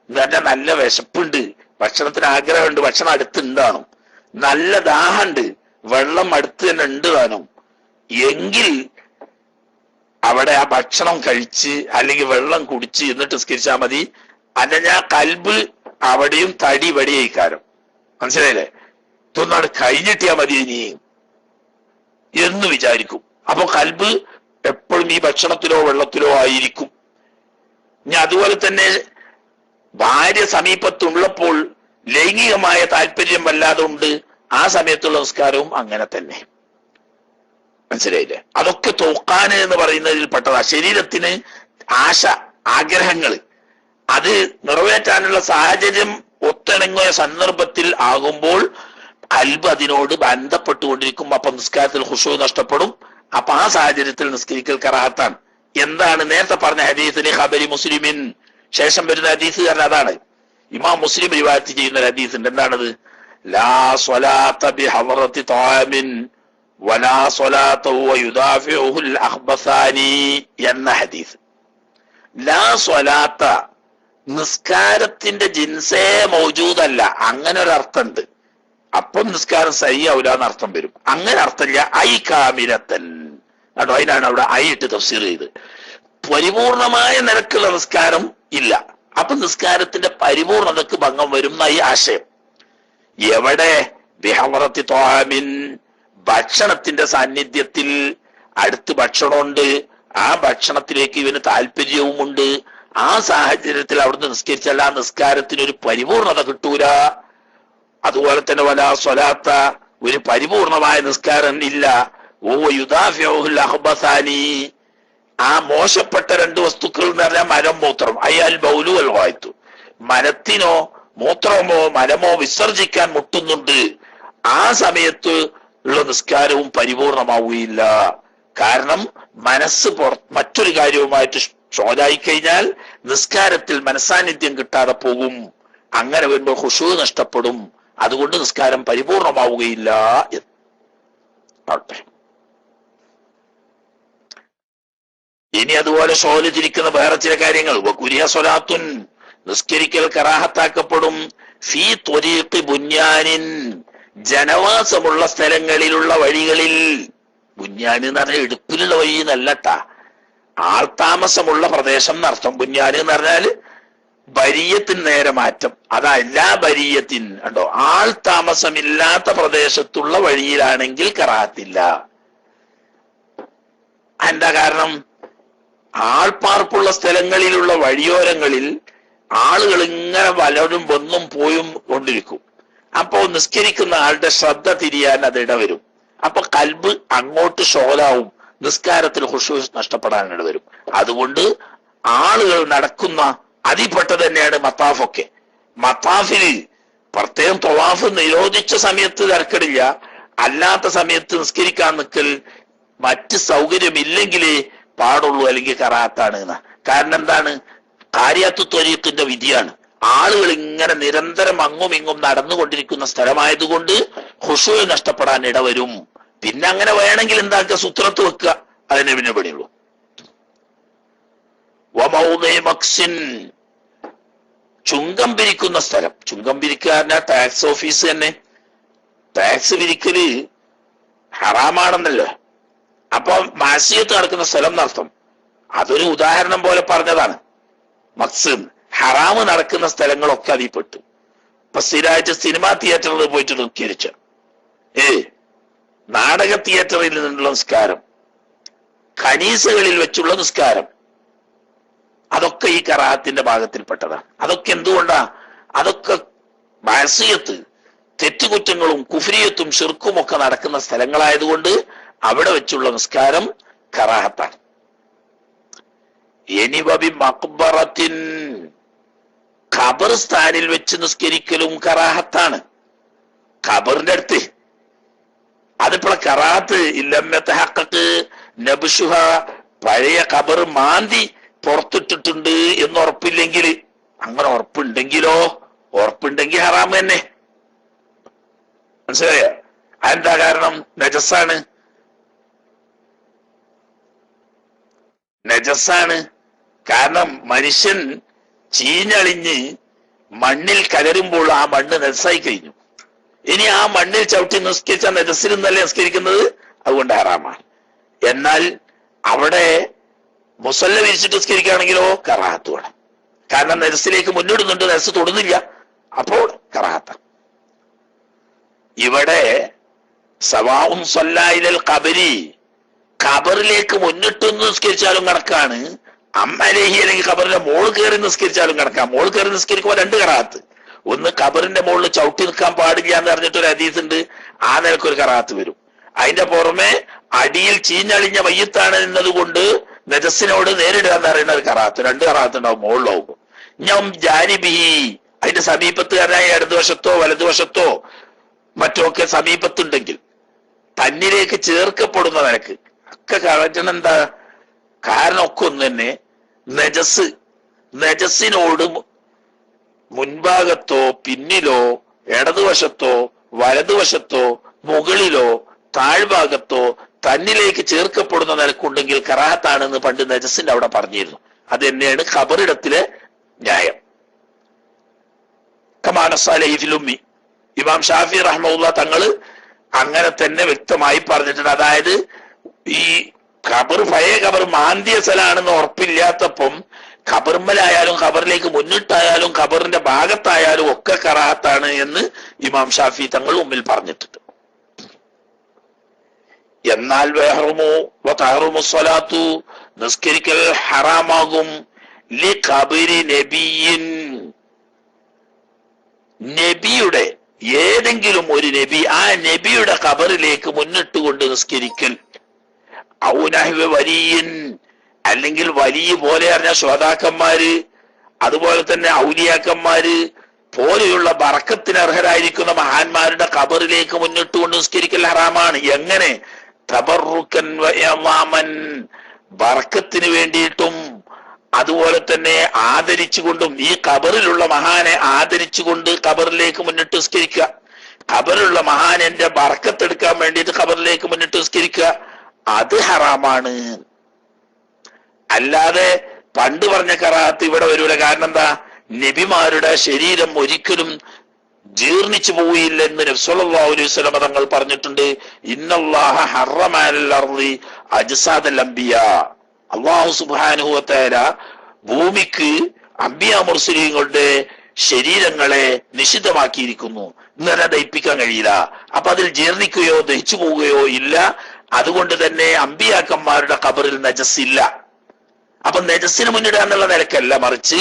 എന്ന് പറഞ്ഞാൽ നല്ല വിശപ്പുണ്ട്, ഭക്ഷണത്തിന് ആഗ്രഹമുണ്ട്, ഭക്ഷണം അടുത്തുണ്ടാണും, നല്ല ദാഹമുണ്ട്, വെള്ളം അടുത്ത് തന്നെ ഉണ്ട് താനും, എങ്കിൽ അവിടെ ആ ഭക്ഷണം കഴിച്ച് അല്ലെങ്കിൽ വെള്ളം കുടിച്ച് എന്നിട്ട് നിസ്കരിച്ചാൽ മതി. അല്ല കൽബ് അവിടെയും തടി വടിയേക്കാരം, മനസ്സിലായില്ലേ? ഇതൊന്നാണ് കഴിഞ്ഞിട്ടിയാ മതി ഇനി എന്ന് വിചാരിക്കും. അപ്പൊ കൽബ് എപ്പോഴും ഈ ഭക്ഷണത്തിലോ വെള്ളത്തിലോ ആയിരിക്കും. ഇനി അതുപോലെ തന്നെ ഭാര്യ സമീപത്തുള്ളപ്പോൾ ലൈംഗികമായ താല്പര്യം വല്ലാതെ ഉണ്ട്, ആ സമയത്തുള്ള നിസ്കാരവും അങ്ങനെ തന്നെ, മനസ്സിലായില്ലേ? അതൊക്കെ തോക്കാന് എന്ന് പറയുന്നതിൽ പെട്ടതാ. ശരീരത്തിന് ആശ, ആഗ്രഹങ്ങള്, അത് നിറവേറ്റാനുള്ള സാഹചര്യം ഒത്തിണങ്ങിയ സന്ദർഭത്തിൽ ആകുമ്പോൾ കൽബ് അതിനോട് ബന്ധപ്പെട്ടുകൊണ്ടിരിക്കും. അപ്പൊ നിസ്കാരത്തിൽ ഖുശൂ നഷ്ടപ്പെടും. അപ്പൊ ആ സാഹചര്യത്തിൽ നിസ്കരിക്കൽ കറാഹത്താണ്. എന്താണ് നേരത്തെ പറഞ്ഞ ഹദീസിന് ഖബരി മുസ്ലിമിൻ ശേഷം വരുന്ന ഹദീസ്? കാരണം അതാണ് ഇമാം മുസ്ലിം റിവായത്ത് ചെയ്യുന്ന ഒരു ഹദീസ് ഉണ്ട്. എന്താണത്? ലാ സ്വലാത്ത ബിഹളറത്തി ത്വാമിൻ വലാ സ്വലാത്ത വയുദാഫിഉൽ അഖ്ബസാനി എന്ന ഹദീസ്. ലാ സ്വലാത്ത, നിസ്കാരത്തിന്റെ ജിൻസേ മൗജൂദല്ല, അങ്ങനെ ഒരു അർത്ഥമുണ്ട്. അപ്പം നിസ്കാരം സഹിയാവൂല എന്ന് അർത്ഥം വരും. അങ്ങനെ അർത്ഥമില്ല. ഐ കാമിലത്തൻ, കേട്ടോ. അതിനാണ് അവിടെ ആയിട്ട് തഫ്സീർ ചെയ്ത്. പരിപൂർണമായ നിരക്കുള്ള നിസ്കാരം ഇല്ല. അപ്പൊ നിസ്കാരത്തിന്റെ പരിപൂർണതക്ക് ഭംഗം വരും എന്നായി ആശയം. എവിടെ ബിഹറത്തി ത്വാമിൻ, ഭക്ഷണത്തിന്റെ സാന്നിധ്യത്തിൽ, അടുത്ത് ഭക്ഷണമുണ്ട്, ആ ഭക്ഷണത്തിലേക്ക് ഇവന് താല്പര്യവുമുണ്ട്, ആ സാഹചര്യത്തിൽ അവിടുന്ന് നിസ്കരിച്ചാൽ ആ നിസ്കാരത്തിന് ഒരു പരിപൂർണത കിട്ടൂല. അതുപോലെ തന്നെ വലാ സ്വലാത്ത, ഒരു പരിപൂർണമായ നിസ്കാരം ഇല്ല. ഓ യുദാഫിഉൽ അഖ്ബസാനി, ആ മോശപ്പെട്ട രണ്ട് വസ്തുക്കൾ എന്ന് പറഞ്ഞാൽ മരം മൂത്രം, അയാൽ ബൗലു അൽ ഗായിത്തു, മരത്തിനോ മൂത്രമോ മലമോ വിസർജിക്കാൻ മുട്ടുന്നുണ്ട്, ആ സമയത്ത് ഉള്ള നിസ്കാരവും പരിപൂർണമാവുകയില്ല. കാരണം മനസ്സ് മറ്റൊരു കാര്യവുമായിട്ട് ഷോലായി കഴിഞ്ഞാൽ നിസ്കാരത്തിൽ മനസ്സാന്നിധ്യം കിട്ടാതെ പോകും. അങ്ങനെ വരുമ്പോൾ ഖുശൂ നഷ്ടപ്പെടും. അതുകൊണ്ട് നിസ്കാരം പരിപൂർണമാവുകയില്ല എന്ന്. ഇനി അതുപോലെ ഷോല് തിരിക്കുന്ന വേറെ ചില കാര്യങ്ങൾ. വകുരിയ സ്വലാത്തുൻ, നിസ്കരിക്കൽ കറാഹത്താക്കപ്പെടും. ഫീ ത്വരീഖി ബുന്യാനിൻ, ജനവാസമുള്ള സ്ഥലങ്ങളിലുള്ള വഴികളിൽ. ബുന്യാൻ എന്ന് പറഞ്ഞാൽ ഇടുപ്പിലുള്ള വഴി എന്നല്ലട്ടാ, ആൾതാമസമുള്ള പ്രദേശം എന്നർത്ഥം. ബുന്യാൻ എന്ന് പറഞ്ഞാല് ബരിയത്തിന് നേരെ മാറ്റം. അതാ എല്ലാ ബരിയത്തിൻ കണ്ടോ, ആൾ താമസമില്ലാത്ത പ്രദേശത്തുള്ള വഴിയിലാണെങ്കിൽ കറാഹത്തില്ല. എന്താ കാരണം? ആൾപ്പാർപ്പുള്ള സ്ഥലങ്ങളിലുള്ള വഴിയോരങ്ങളിൽ ആളുകൾ ഇങ്ങനെ വലരും വന്നും പോയും കൊണ്ടിരിക്കും. അപ്പോ നിസ്കരിക്കുന്ന ആളുടെ ശ്രദ്ധ തിരിയാൻ അത് ഇടവരും. അപ്പൊ കൽബ് അങ്ങോട്ട് ഷോലാവും, നിസ്കാരത്തിൽ ഖുശൂ നഷ്ടപ്പെടാൻ ഇടവരും. അതുകൊണ്ട് ആളുകൾ നടക്കുന്ന അതിൽപ്പെട്ടത് തന്നെയാണ് മത്താഫൊക്കെ. മത്താഫില് പ്രത്യേകം ത്വവാഫ് നിരോധിച്ച സമയത്ത് തിരക്കടില്ല, അല്ലാത്ത സമയത്ത് നിസ്കരിക്കാൻ നിൽക്കൽ മറ്റ് സൗകര്യമില്ലെങ്കിലേ പാടുള്ളൂ, അല്ലെങ്കിൽ കറാത്താണ്. കാരണം എന്താണ്? കാര്യാത്തു ത്വരീഖിന്റെ വിധിയാണ്. ആളുകൾ ഇങ്ങനെ നിരന്തരം അങ്ങും ഇങ്ങും നടന്നുകൊണ്ടിരിക്കുന്ന സ്ഥലമായതുകൊണ്ട് ഖുശൂ നഷ്ടപ്പെടാൻ ഇടവരും. പിന്നെ അങ്ങനെ വേണമെങ്കിൽ എന്താക്കുക, സുത്രത്ത് വെക്കുക, അതിനെ പിന്നെ പണിയുള്ളൂ. വമൗദിമക്സിൻ, ചുങ്കം പിരിക്കുന്ന സ്ഥലം. ചുങ്കം പിരിക്കാരന ടാക്സ് ഓഫീസ് തന്നെ. ടാക്സ് പിരിക്കല് ഹറാമാണെന്നല്ലോ. അപ്പൊ മാസിയത്ത് നടക്കുന്ന സ്ഥലം എന്നർത്ഥം. അതൊരു ഉദാഹരണം പോലെ പറഞ്ഞതാണ്. മക്സ് ഹറാമ് നടക്കുന്ന സ്ഥലങ്ങളൊക്കെ അതിൽ പെട്ടു. ഇപ്പൊ സ്ഥിരമായിട്ട് സിനിമാ തിയേറ്ററിൽ പോയിട്ട് നിസ്കരിച്ച, നാടക തിയേറ്ററിൽ നിന്നുള്ള നിസ്കാരം, ഖനീസകളിൽ വെച്ചുള്ള നിസ്കാരം, അതൊക്കെ ഈ കറാഹത്തിന്റെ ഭാഗത്തിൽപ്പെട്ടതാണ്. അതൊക്കെ എന്തുകൊണ്ടാ? അതൊക്കെ മാസിയത്ത്, തെറ്റുകുറ്റങ്ങളും കുഫ്രിയത്തും ഷിർക്കും ഒക്കെ നടക്കുന്ന സ്ഥലങ്ങളായതുകൊണ്ട് അവിടെ വെച്ചുള്ള നിസ്കാരം കറാഹത്താണ്. ഇനി വബി മഖ്ബറത്തിൻ, ഖബർസ്ഥാനിൽ വെച്ച് നിസ്കരിക്കലും കറാഹത്താണ്. ഖബറിന്റെ അടുത്ത് അതിപ്പോൾ കറാഹത്ത് ഇല്ലമ്മത്തെ ഹഖക്ക് നബ്ശുഹ, പഴയ ഖബർ മാന്തി പുറത്തിട്ടിട്ടുണ്ട് എന്ന് ഉറപ്പില്ലെങ്കിൽ, അങ്ങനെ ഉറപ്പുണ്ടെങ്കിൽ ഹറാം തന്നെ. മനസ്സിലായോ? അതെന്താ കാരണം? നജസാണ്. കാരണം മനുഷ്യൻ ചീഞ്ഞളിഞ്ഞ് മണ്ണിൽ കലരുമ്പോൾ ആ മണ്ണ് നജസായി കഴിഞ്ഞു. ഇനി ആ മണ്ണിൽ ചവിട്ടി നിസ്കരിച്ച നജസിൽ നിന്നല്ലേ നിസ്കരിക്കുന്നത്, അതുകൊണ്ട് ഹറാമാണ്. എന്നാൽ അവിടെ മുസല്ല വിരിച്ചിട്ട് നിസ്കരിക്കുകയാണെങ്കിലോ കറാഹത്ത് വേണം. കാരണം നജസിലേക്ക് മുന്നിടുന്നുണ്ട്, നജസ് തൊടുന്നില്ല, അപ്പോൾ കറാഹത്ത. ഇവിടെ സവാഉൻ സല്ലൈലൽ ഖബരി, ഖബറിലേക്ക് മുന്നിട്ട് നിസ്കരിച്ചാലും കണക്കാണ്. അമ്മലേഹി അല്ലെങ്കിൽ ഖബറിന്റെ മോള് കയറി നിസ്കരിച്ചാലും കണക്കാണ്. മോള് കയറി നിസ്കരിക്കുമ്പോൾ രണ്ട് കറാഹത്ത്. ഒന്ന്, ഖബറിന്റെ മുകളിൽ ചവിട്ടി നിൽക്കാൻ പാടില്ല എന്ന് പറഞ്ഞിട്ടൊരു ഹദീസ് ഉണ്ട്, ആ നിലക്കൊരു കറാഹത്ത് വരും. അതിന്റെ പുറമെ അടിയിൽ ചീഞ്ഞളിഞ്ഞ മയ്യത്താണ് എന്നതുകൊണ്ട് നജസിനോട് നേരിടുക എന്ന് പറയുന്ന ഒരു കറാഹത്ത്, രണ്ട് കറാഹത്ത് ഉണ്ടാവും മുകളിലാവുമ്പോ. ഞാൻ ജാനിബിഹി, അതിന്റെ സമീപത്തുകാരനായ ഇടതുവശത്തോ വലതുവശത്തോ മറ്റോ ഒക്കെ സമീപത്തുണ്ടെങ്കിൽ തന്നിലേക്ക് ചേർക്കപ്പെടുന്ന നിലക്ക് ഒക്കെ കളഞ്ഞ എന്താ കാരണം? ഒക്കെ ഒന്ന് തന്നെ. നജസിനോട് മുൻഭാഗത്തോ പിന്നിലോ ഇടതുവശത്തോ വലതുവശത്തോ മുകളിലോ താഴ്ഭാഗത്തോ തന്നിലേക്ക് ചേർക്കപ്പെടുന്ന നിലക്കുണ്ടെങ്കിൽ കറാഹത്താണെന്ന് പണ്ട് നജസിന്റെ അവിടെ പറഞ്ഞിരുന്നു. അത് തന്നെയാണ് ഖബറിടത്തിലെ ന്യായം. കമാനസാലി ഇമാം ഷാഫി റഹ്മത്തുള്ളാഹി തങ്ങള് അങ്ങനെ തന്നെ വ്യക്തമായി പറഞ്ഞിട്ടുണ്ട്. അതായത് ഈ ഖബർ പഴയ ഖബർ മാന്തിയ സ്ഥലമാണെന്ന് ഉറപ്പില്ലാത്തപ്പം ഖബർമലായാലും ഖബറിലേക്ക് മുന്നിട്ടായാലും ഖബറിന്റെ ഭാഗത്തായാലും ഒക്കെ കറാഹത്താണ് എന്ന് ഇമാം ഷാഫി തങ്ങൾ മുമ്പിൽ പറഞ്ഞിട്ടുണ്ട്. എന്നാൽ സ്വലാത്തു നിസ്കരിക്കൽ ഹറാമാകും ലി ഖബരി നബിയിൻ, നബിയുടെ ഏതെങ്കിലും ഒരു നബി, ആ നബിയുടെ ഖബറിലേക്ക് മുന്നിട്ടുകൊണ്ട് നിസ്കരിക്കൽ. ഔനഹ്വ വലിയൻ, അല്ലെങ്കിൽ വലിയ പോലെ അറിഞ്ഞ ശ്രോതാക്കന്മാര്, അതുപോലെ തന്നെ ഔലിയാക്കന്മാര് പോലെയുള്ള ബറക്കത്തിന് അർഹരായിരിക്കുന്ന മഹാന്മാരുടെ ഖബറിലേക്ക് മുന്നിട്ടുകൊണ്ട് നിസ്കരിക്കൽ ഹറാമാണ്. എങ്ങനെ? തബറുക്കൻ വയമാമൻ, ബറക്കത്തിന് വേണ്ടിയിട്ടും അതുപോലെ തന്നെ ആദരിച്ചുകൊണ്ടും. ഈ ഖബറിലുള്ള മഹാനെ ആദരിച്ചുകൊണ്ട് ഖബറിലേക്ക് മുന്നിട്ട് നിസ്കരിക്കുക. ഖബറിലുള്ള മഹാൻ എന്റെ ബറക്കത്തെടുക്കാൻ വേണ്ടിയിട്ട് ഖബറിലേക്ക് മുന്നിട്ട് നിസ്കരിക്കുക, അത് ഹറാമാണ്. അല്ലാതെ പണ്ട് പറഞ്ഞ കറാഹത്ത് ഇവിടെ വരൂല. കാരണം എന്താ? നബിമാരുടെ ശരീരം ഒരിക്കലും ജീർണിച്ചു പോയില്ലെന്ന് നബി സല്ലല്ലാഹു അലൈഹി വസല്ലം തങ്ങൾ പറഞ്ഞിട്ടുണ്ട്. ഇന്നല്ലാഹ ഹറമ അലൽ അർളി അജ്സാദൽ അംബിയാ, അല്ലാഹു സുബ്ഹാനഹു വ തആല ഭൂമിക്ക് അംബിയാ മുർസലീങ്ങളുടെ ശരീരങ്ങളെ നിഷിദ്ധമാക്കിയിരിക്കുന്നു. ഇങ്ങനെ ദഹിപ്പിക്കാൻ കഴിയില്ല. അപ്പൊ അതിൽ ജീർണിക്കുകയോ ദഹിച്ചു പോവുകയോ ഇല്ല. അതുകൊണ്ട് തന്നെ അംബിയാക്കന്മാരുടെ ഖബറിൽ നജസ് ഇല്ല. അപ്പൊ നജസ്സിന് മുന്നിടുക എന്നുള്ള നിലക്കല്ല, മറിച്ച്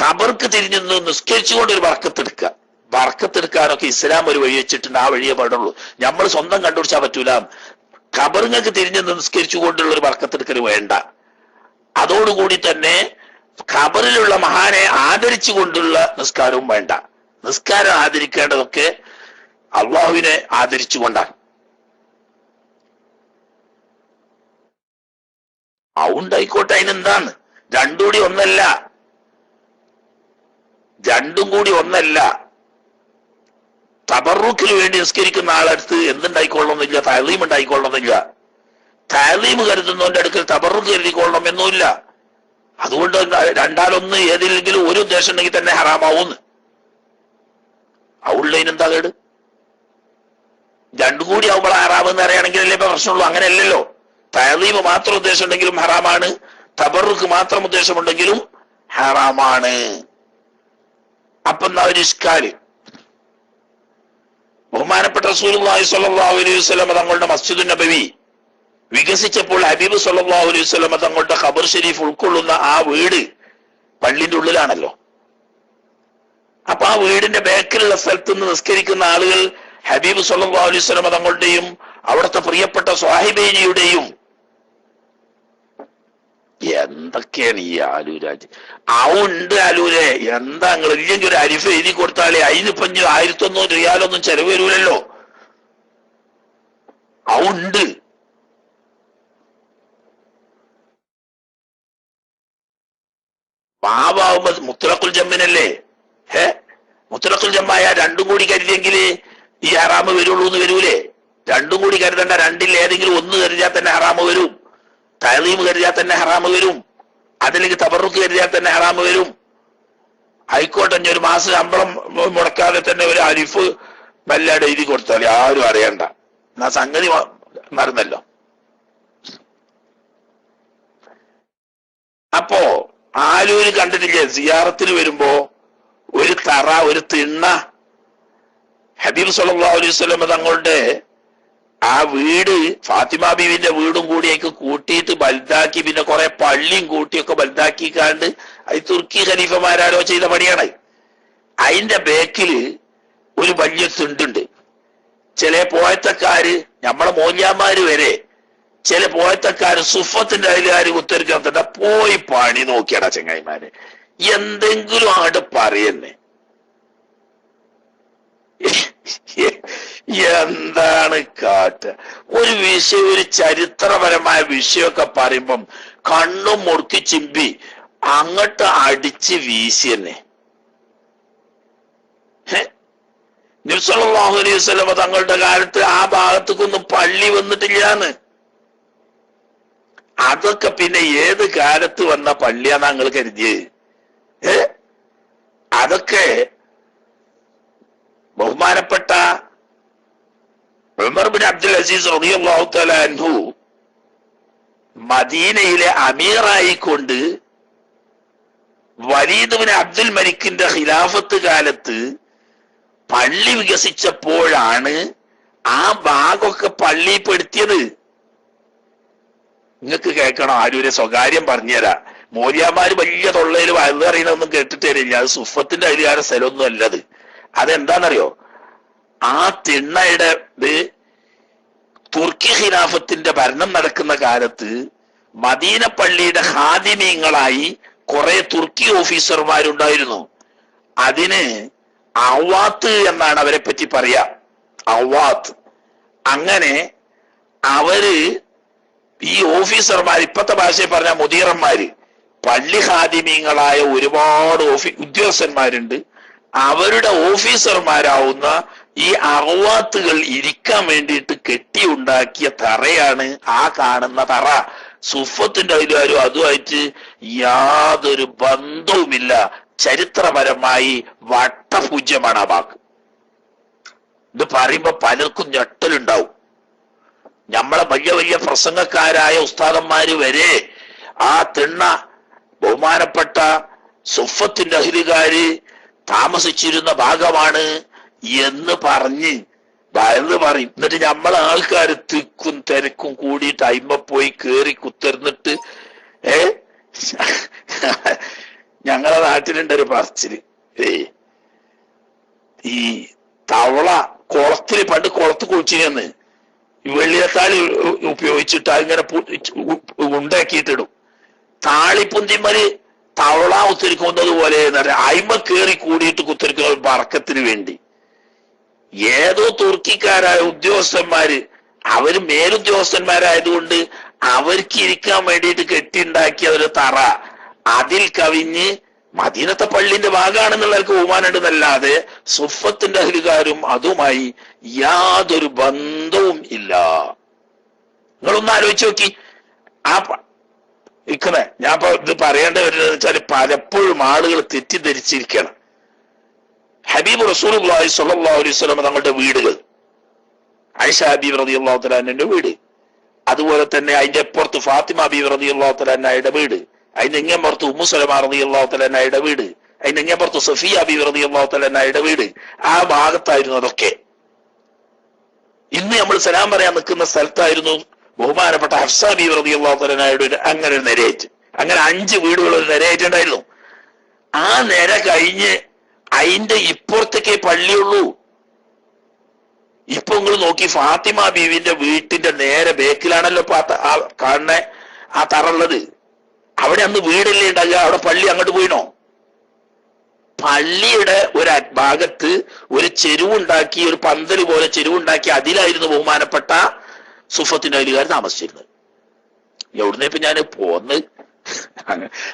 ഖബർക്ക് തിരിഞ്ഞു നിന്ന് നിസ്കരിച്ചുകൊണ്ട് ഒരു ബർക്കത്തെടുക്കുക. ബർക്കത്തെടുക്കാനൊക്കെ ഇസ്ലാം ഒരു വഴി വെച്ചിട്ടുണ്ട്. ആ വഴിയേ പാടുള്ളൂ. നമ്മൾ സ്വന്തം കണ്ടുപിടിച്ചാൽ പറ്റൂല. ഖബറിങ്ങൾക്ക് തിരിഞ്ഞു നിസ്കരിച്ചുകൊണ്ടുള്ള ഒരു ബർക്കത്തെടുക്കൽ വേണ്ട. അതോടുകൂടി തന്നെ ഖബറിലുള്ള മഹാനെ ആദരിച്ചുകൊണ്ടുള്ള നിസ്കാരവും വേണ്ട. നിസ്കാരം ആദരിക്കേണ്ടതൊക്കെ അള്ളാഹുവിനെ ആദരിച്ചുകൊണ്ടാണ്. ഉണ്ടായിക്കോട്ടെ, അതിനെന്താണ്? രണ്ടും കൂടി ഒന്നല്ല. തബറുക്കിന് വേണ്ടി നിസ്കരിക്കുന്ന ആളടുത്ത് എന്തുണ്ടായിക്കൊള്ളണമെന്നില്ല, തഅലീം ഉണ്ടായിക്കൊള്ളണമെന്നില്ല. തഅലീം കരുതുന്നവന്റെ അടുക്കൽ തബറുക്ക് കരുതിക്കൊള്ളണം എന്നുമില്ല. അതുകൊണ്ട് രണ്ടാലൊന്ന് ഏതെങ്കിലും ഒരു ഉദ്ദേശം ഉണ്ടെങ്കിൽ തന്നെ ഹറാമാവൂന്ന്. ഉള്ളതിനെന്താ കേട്? രണ്ടും കൂടി ആവുമ്പോൾ ഹറാമെന്ന് അറിയണമെങ്കിലല്ലേ ഇപ്പൊ പ്രശ്നമുള്ളൂ. അങ്ങനെയല്ലല്ലോ. തഅലീം മാത്രം ഉദ്ദേശം ഉണ്ടെങ്കിലും ഹറാമാണ്, തബറുക്ക് മാത്രം ഉദ്ദേശമുണ്ടെങ്കിലും ഹറാമാണ്. അപ്പൊ എന്താ ഒരു ഇഷ്കാല്? ബഹുമാനപ്പെട്ട റസൂലുള്ളാഹി സ്വല്ലല്ലാഹു അലൈഹി വസല്ലം തങ്ങളുടെ മസ്ജിദുൻ നബവി വികസിച്ചപ്പോൾ ഹബീബ് സ്വല്ലല്ലാഹു അലൈഹി വസല്ലം തങ്ങളുടെ ഖബർ ഷരീഫ് ഉൾക്കൊള്ളുന്ന ആ വീട് പള്ളിന്റെ ഉള്ളിലാണല്ലോ. അപ്പൊ ആ വീടിന്റെ ബാക്കിലുള്ള സ്ഥലത്ത് നിന്ന് നിസ്കരിക്കുന്ന ആളുകൾ ഹബീബ് സ്വല്ലല്ലാഹു അലൈഹി വസല്ലം തങ്ങളുടെയും അവിടുത്തെ പ്രിയപ്പെട്ട സ്വാഹിബേനിയുടെയും എന്തൊക്കെയാണ് ഈ ആലൂരാജ്? ഉണ്ട് ആലൂരെ, എന്താ നിങ്ങൾ ഇല്ലെങ്കിൽ ഒരു അരിഫ് എഴുതി കൊടുത്താലേ അതിനിപ്പം 1100 റിയാലൊന്നും ചെലവ് വരൂലല്ലോ. ഉണ്ട്. ബാബാവുമ്പോ മുത്തലഖുൽ ജമ്മിനല്ലേ? മുത്തലഖുൽ ജമ്മായ രണ്ടും കൂടി കരുതിയെങ്കിൽ ഈ ഹറാമ് വരുള്ളൂ എന്ന് വരൂലേ? രണ്ടും കൂടി കരുതണ്ട. രണ്ടിൽ ഏതെങ്കിലും ഒന്ന് കരുതിയാൽ തന്നെ ഹറാമ് വരും. തഅലീം കരുതിയാൽ തന്നെ ഹറാമ് വരും. അതിലേക്ക് തബറുക്ക് കരുതിയാൽ തന്നെ ഹറാമ് വരും. ആയിക്കോട്ടെ, ഒരു മാസം ശമ്പളം മുടക്കാതെ തന്നെ ഒരു അരിഫ് വല്ലാതെ എഴുതി കൊടുത്താൽ ആരും അറിയണ്ട. എന്നാ സംഗതി മറന്നല്ലോ. അപ്പോ ആലൂര് കണ്ടിട്ടില്ലേ? സിയാറത്തിന് വരുമ്പോ ഒരു തറ, ഒരു തിണ്ണ ഹബീബ് സല്ലല്ലാഹു അലൈഹി വസല്ലം തങ്ങളുടെ ആ വീട് ഫാത്തിമ ബീവിന്റെ വീടും കൂടിയൊക്കെ കൂട്ടിയിട്ട് വലുതാക്കി, പിന്നെ കുറെ പള്ളിയും കൂട്ടിയൊക്കെ വലുതാക്കിക്കാണ്ട് അത് തുർക്കി ഖലീഫമാരാരോ ചെയ്ത പണിയാണ്. അതിന്റെ ബേക്കില് ഒരു വലിയ തിണ്ടുണ്ട്. ചില പോയത്തക്കാര്, നമ്മളെ മോല്യാന്മാര് വരെ ചില പോയത്തക്കാര് സുഫത്തിന്റെ അതിലുകാര് ഉത്തരക്കാൻ പോയി പണി നോക്കിയടാ ചെങ്ങായിമാര്. എന്തെങ്കിലും അങ്ങോട്ട് പറയുന്നേ. എന്താണ് കാട്ട്? ഒരു വിഷയം, ഒരു ചരിത്രപരമായ വിഷയമൊക്കെ പറയുമ്പം കണ്ണും മുറുക്കി ചിമ്പി അങ്ങോട്ട് അടിച്ച് വീശി തന്നെ. നബി സല്ലല്ലാഹു അലൈഹി വസല്ലം തങ്ങളുടെ കാലത്ത് ആ ഭാഗത്തേക്കൊന്നും പള്ളി വന്നിട്ടില്ലാന്ന്. അതൊക്കെ പിന്നെ ഏത് കാലത്ത് വന്ന പള്ളിയാന്ന് ഞങ്ങൾ കരുതിയത്? അതൊക്കെ ബഹുമാനപ്പെട്ട ഉമർ ബിൻ അബ്ദുൽ അസീസ് റളിയല്ലാഹു തആല അൻഹു മദീനയിലെ അമീറായിക്കൊണ്ട് വലീദ് ബിൻ അബ്ദുൽ മലിക്കിന്റെ ഖിലാഫത്ത് കാലത്ത് പള്ളി വികസിച്ചപ്പോഴാണ് ആ ഭാഗമൊക്കെ പള്ളിപ്പെടുത്തിയത്. നിങ്ങൾക്ക് കേൾക്കണം, ആരും ഒരു സ്വകാര്യം പറഞ്ഞുതരാ. മോലിയാമാര് വലിയ തൊള്ളയിൽ വയറ് അറിയണമെന്നും കേട്ടിട്ട് തരില്ല. അത് സുഫത്തിന്റെ അധികാര സ്ഥലമൊന്നും അല്ലത്. അതെന്താണെന്നറിയോ? ആ തിണ്ണയുടെ തുർക്കി ഖിലാഫത്തിന്റെ ഭരണം നടക്കുന്ന കാലത്ത് മദീന പള്ളിയുടെ ഖാദിമീങ്ങളായി കുറെ തുർക്കി ഓഫീസർമാരുണ്ടായിരുന്നു. അതിന് അവാത്ത് എന്നാണ് അവരെ പറ്റി പറയാ, അവാത്ത്. അങ്ങനെ അവര് ഈ ഓഫീസർമാർ, ഇപ്പത്തെ ഭാഷയിൽ പറഞ്ഞ മുദീറന്മാര്, പള്ളി ഖാദിമീങ്ങളായ ഒരുപാട് ഉദ്യോഗസ്ഥന്മാരുണ്ട്. അവരുടെ ഓഫീസർമാരാവുന്ന ഈ അവാത്തുകൾ ഇരിക്കാൻ വേണ്ടിയിട്ട് കെട്ടിയുണ്ടാക്കിയ തറയാണ് ആ കാണുന്ന തറ. സുഫത്തിന്റെ അധികാരം അതുമായിട്ട് യാതൊരു ബന്ധവുമില്ല. ചരിത്രപരമായി വട്ടപൂജ്യമാണ് ആ വാക്ക്. ഇത് പറയുമ്പോ പലർക്കും ഞെട്ടലുണ്ടാവും. നമ്മളെ വലിയ വലിയ പ്രസംഗക്കാരായ ഉസ്താദന്മാര് വരെ ആ തിണ്ണ ബഹുമാനപ്പെട്ട സുഫത്തിന്റെ അഹിലുകാര് താമസിച്ചിരുന്ന ഭാഗമാണ് എന്ന് പറയും. എന്നിട്ട് നമ്മളെ ആൾക്കാര് തിക്കും തിരക്കും കൂടിയിട്ട് അയിമ പോയി കേറി കുത്തിർന്നിട്ട് ഞങ്ങളെ നാട്ടിലുണ്ടൊരു പറച്ചില്, ഈ തവള കുളത്തില് പണ്ട് കുളത്ത് കുളിച്ചിരുന്ന് വെള്ളിയത്താളി ഉപയോഗിച്ചിട്ട് അതിങ്ങനെ ഉണ്ടാക്കിയിട്ടിടും. താളിപ്പുന്തിമല് തവള കുത്തിരിക്കുന്നത് പോലെ അയിമ കേറി കൂടിയിട്ട് കുത്തിരിക്കുന്ന ബർക്കത്തിന് വേണ്ടി ഏതോ തുർക്കിക്കാരായ ഉദ്യോഗസ്ഥന്മാര്, അവര് മേലുദ്യോഗസ്ഥന്മാരായതുകൊണ്ട് അവർക്ക് ഇരിക്കാൻ വേണ്ടിയിട്ട് കെട്ടിണ്ടാക്കിയ ഒരു തറ, അതിൽ കവിഞ്ഞ് മദീനത്തെ പള്ളിന്റെ ഭാഗമാണെന്നുള്ളവർക്ക് ബഹുമാനമുണ്ടെന്നല്ലാതെ സുഫത്തിന്റെ അഹ്ലുകാരും അതുമായി യാതൊരു ബന്ധവും ഇല്ല. നിങ്ങളൊന്ന് ആലോചിച്ച് നോക്കി. ഞാൻ ഇത് പറയേണ്ട വരുന്നത് വെച്ചാൽ പലപ്പോഴും ആളുകൾ തെറ്റിദ്ധരിച്ചിരിക്കണം. ഹബീബ് റസൂലുള്ളാഹി സ്വല്ലല്ലാഹു അലൈഹി വസല്ലം തങ്ങളുടെ വീടുകൾ, ആയിഷ ഹബീബ് റളിയല്ലാഹു തആല അൻഹയുടെ വീട്, അതുപോലെ തന്നെ അതിന്റെ അപ്പുറത്ത് ഫാത്തിമ ഹബീബ് റളിയല്ലാഹു തആല അൻഹയുടെ വീട്, അതിന്റെ ഇങ്ങേപ്പുറത്ത് ഉമ്മു സലമ റളിയല്ലാഹു തആല അൻഹയുടെ വീട്, അതിന്റെ ഇങ്ങേപ്പുറത്ത് സഫിയ ഹബീബ് റളിയല്ലാഹു തആല അൻഹയുടെ വീട്, ആ ഭാഗത്തായിരുന്നു അതൊക്കെ. ഇന്ന് നമ്മൾ സലാം പറയാൻ നിൽക്കുന്ന സ്ഥലത്തായിരുന്നു ബഹുമാനപ്പെട്ട ഹഫ്സ ഹബീബ് റളിയല്ലാഹു തആല അൻഹയുടെ അങ്ങനെ ഒരു നിരയേറ്റ്. അങ്ങനെ 5 വീടുകൾ ഒരു നിരയേറ്റുണ്ടായിരുന്നു. ആ നിര കഴിഞ്ഞ് അതിന്റെ ഇപ്പുറത്തേക്കേ പള്ളിയുള്ളൂ. ഇപ്പൊ നിങ്ങൾ നോക്കി, ഫാത്തിമ ബീവിന്റെ വീട്ടിന്റെ നേരെ ബേക്കിലാണല്ലോ ഇപ്പൊ കാണുന്ന ആ തറുള്ളത്. അവിടെ അന്ന് വീടല്ലേ ഉണ്ടാകുക, അവിടെ പള്ളി അങ്ങോട്ട് പോയിനോ? പള്ളിയുടെ ഒരു ഭാഗത്ത് ഒരു ചെരുവുണ്ടാക്കി, ഒരു പന്തല് പോലെ ചെരുവുണ്ടാക്കി, അതിലായിരുന്നു ബഹുമാനപ്പെട്ട സുഫത്തിന്റെ അയലുകാർ താമസിച്ചിരുന്നത്. എവിടുന്ന് ഇപ്പൊ ഞാൻ പോന്ന്.